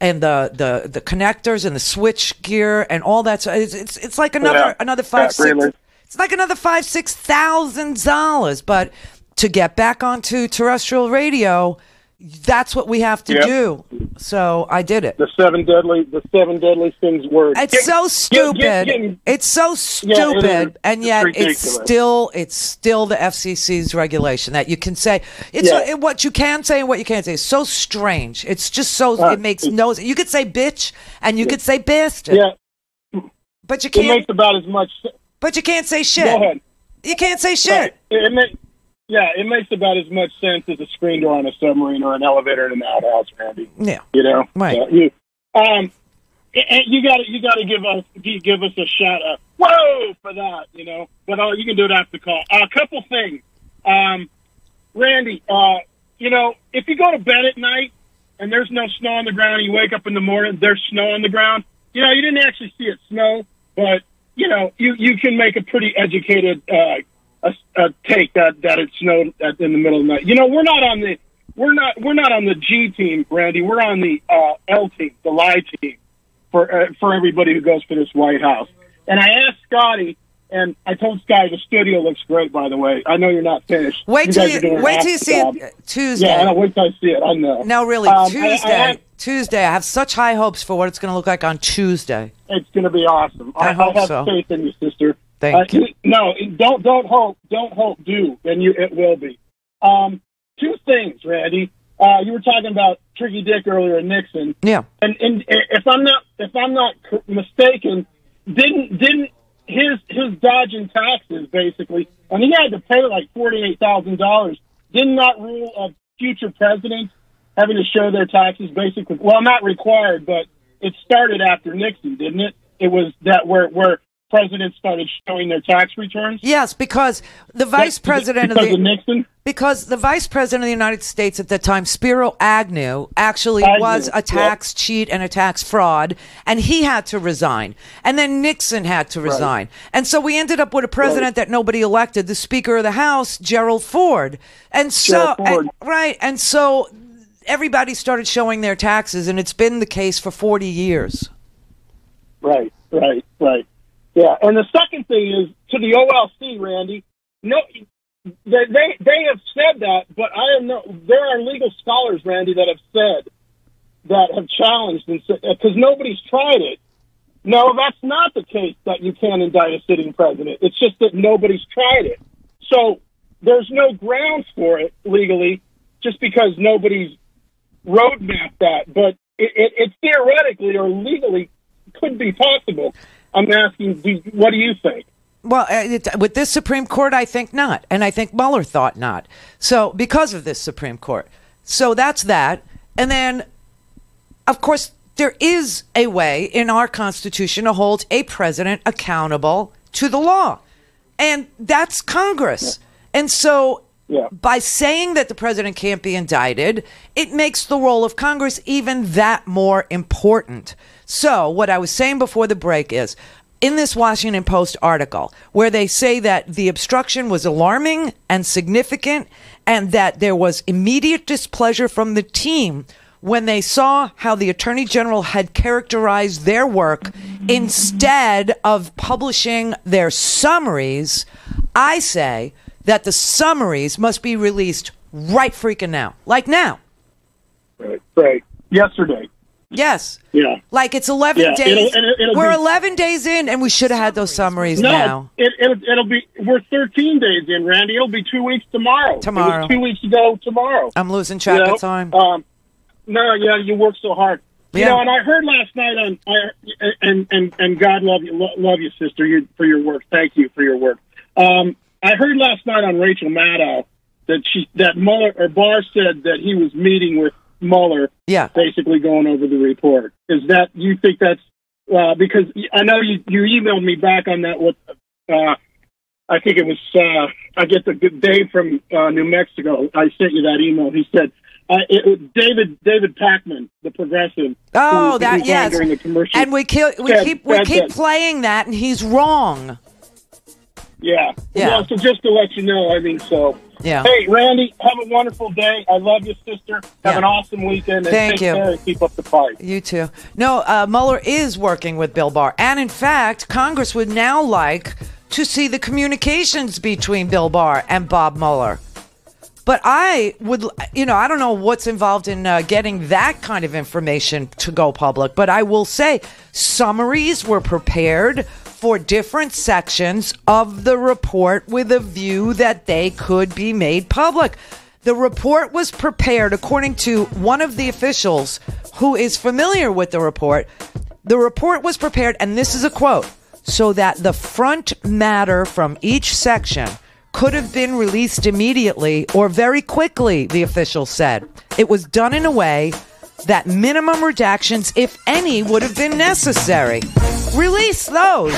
and the connectors and the switch gear and all that. So it's like another $5,000-6,000. It's like another $5,000-6,000. But to get back onto terrestrial radio, that's what we have to do. So I did it. The seven deadly sins word. It's so stupid. It's so stupid, and yet it's still the FCC's regulation that you can say. What you can say and what you can't say is so strange. It's just so it makes no sense. You could say bitch and you could say bastard. Yeah, but you can't. It makes about as much. But you can't say shit. Go ahead. You can't say shit. Right. It makes about as much sense as a screen door on a submarine or an elevator in an outhouse, Randy. Yeah, right. And you got to give us a shout out. Whoa for that, But you can do it after the call. A couple things, Randy. If you go to bed at night and there's no snow on the ground, and you wake up in the morning, there's snow on the ground. You didn't actually see it snow, but you can make a pretty educated. A take that it snowed in the middle of the night. We're not on the G team, Randy. We're on the L team, the lie team, for everybody who goes for this White House. And I asked Scotty, and I told Scotty the studio looks great. By the way, I know you're not finished. Wait till you see it Tuesday. Yeah, wait till I see it. I know. No, really, Tuesday. I have such high hopes for what it's going to look like on Tuesday. It's going to be awesome. I have faith in you, sister. Thank you. No, don't hope. Don't hope. Do, and it will be. Two things, Randy. You were talking about Tricky Dick earlier, Nixon. Yeah. And if I'm not mistaken, didn't his dodging taxes basically, and he had to pay like $48,000. Didn't that rule of future presidents having to show their taxes basically? Well, not required, but it started after Nixon, didn't it? It was that where presidents started showing their tax returns? Yes, because the vice president of Nixon? Because the vice president of the United States at the time, Spiro Agnew, actually was a tax cheat and a tax fraud, and he had to resign. And then Nixon had to resign. Right. And so we ended up with a president that nobody elected, the Speaker of the House, Gerald Ford. And so and so everybody started showing their taxes, and it's been the case for 40 years. Right. Yeah, and the second thing is to the OLC, Randy. No, they have said that, but there are legal scholars, Randy, that have challenged and said because nobody's tried it. No, that's not the case that you can't indict a sitting president. It's just that nobody's tried it. So there's no grounds for it legally, just because nobody's roadmapped that. But it theoretically or legally could be possible. I'm asking, what do you think? Well, with this Supreme Court, I think not. And I think Mueller thought not. So because of this Supreme Court. So that's that. And then, of course, there is a way in our Constitution to hold a president accountable to the law. And that's Congress. And so by saying that the president can't be indicted, it makes the role of Congress even that more important. So what I was saying before the break is, in this Washington Post article, where they say that the obstruction was alarming and significant, and that there was immediate displeasure from the team when they saw how the Attorney General had characterized their work instead of publishing their summaries, I say that the summaries must be released right freaking now. Like now. Right. Yesterday. Yes. Yeah. Like it's 11 days. We're 11 days in, and we should have had those summaries now. It'll be. We're 13 days in, Randy. It'll be 2 weeks tomorrow. It was 2 weeks ago tomorrow. I'm losing track of time. No, you work so hard. You know, and I heard last night and God love you, sister, for your work. Thank you for your work. I heard last night on Rachel Maddow that Mueller or Barr said that he was meeting with Mueller, basically going over the report. Is that, you think that's because I know you emailed me back on that with I think it was I get the Dave from New Mexico. I sent you that email. He said it was David Pacman, the progressive. Oh, that yes. During the commercial, and we keep playing that, and he's wrong. Yeah. Well, so just to let you know, I mean, so. Yeah. Hey, Randy, have a wonderful day. I love you, sister. Have an awesome weekend. And Thank you. Take care and keep up the fight. You too. No, Mueller is working with Bill Barr. And in fact, Congress would now like to see the communications between Bill Barr and Bob Mueller. But I would, I don't know what's involved in getting that kind of information to go public. But I will say summaries were prepared for different sections of the report with a view that they could be made public. The report was prepared, according to one of the officials who is familiar with the report. The report was prepared, and this is a quote, so that the front matter from each section could have been released immediately or very quickly, the official said. It was done in a way that minimum redactions, if any, would have been necessary. Release those.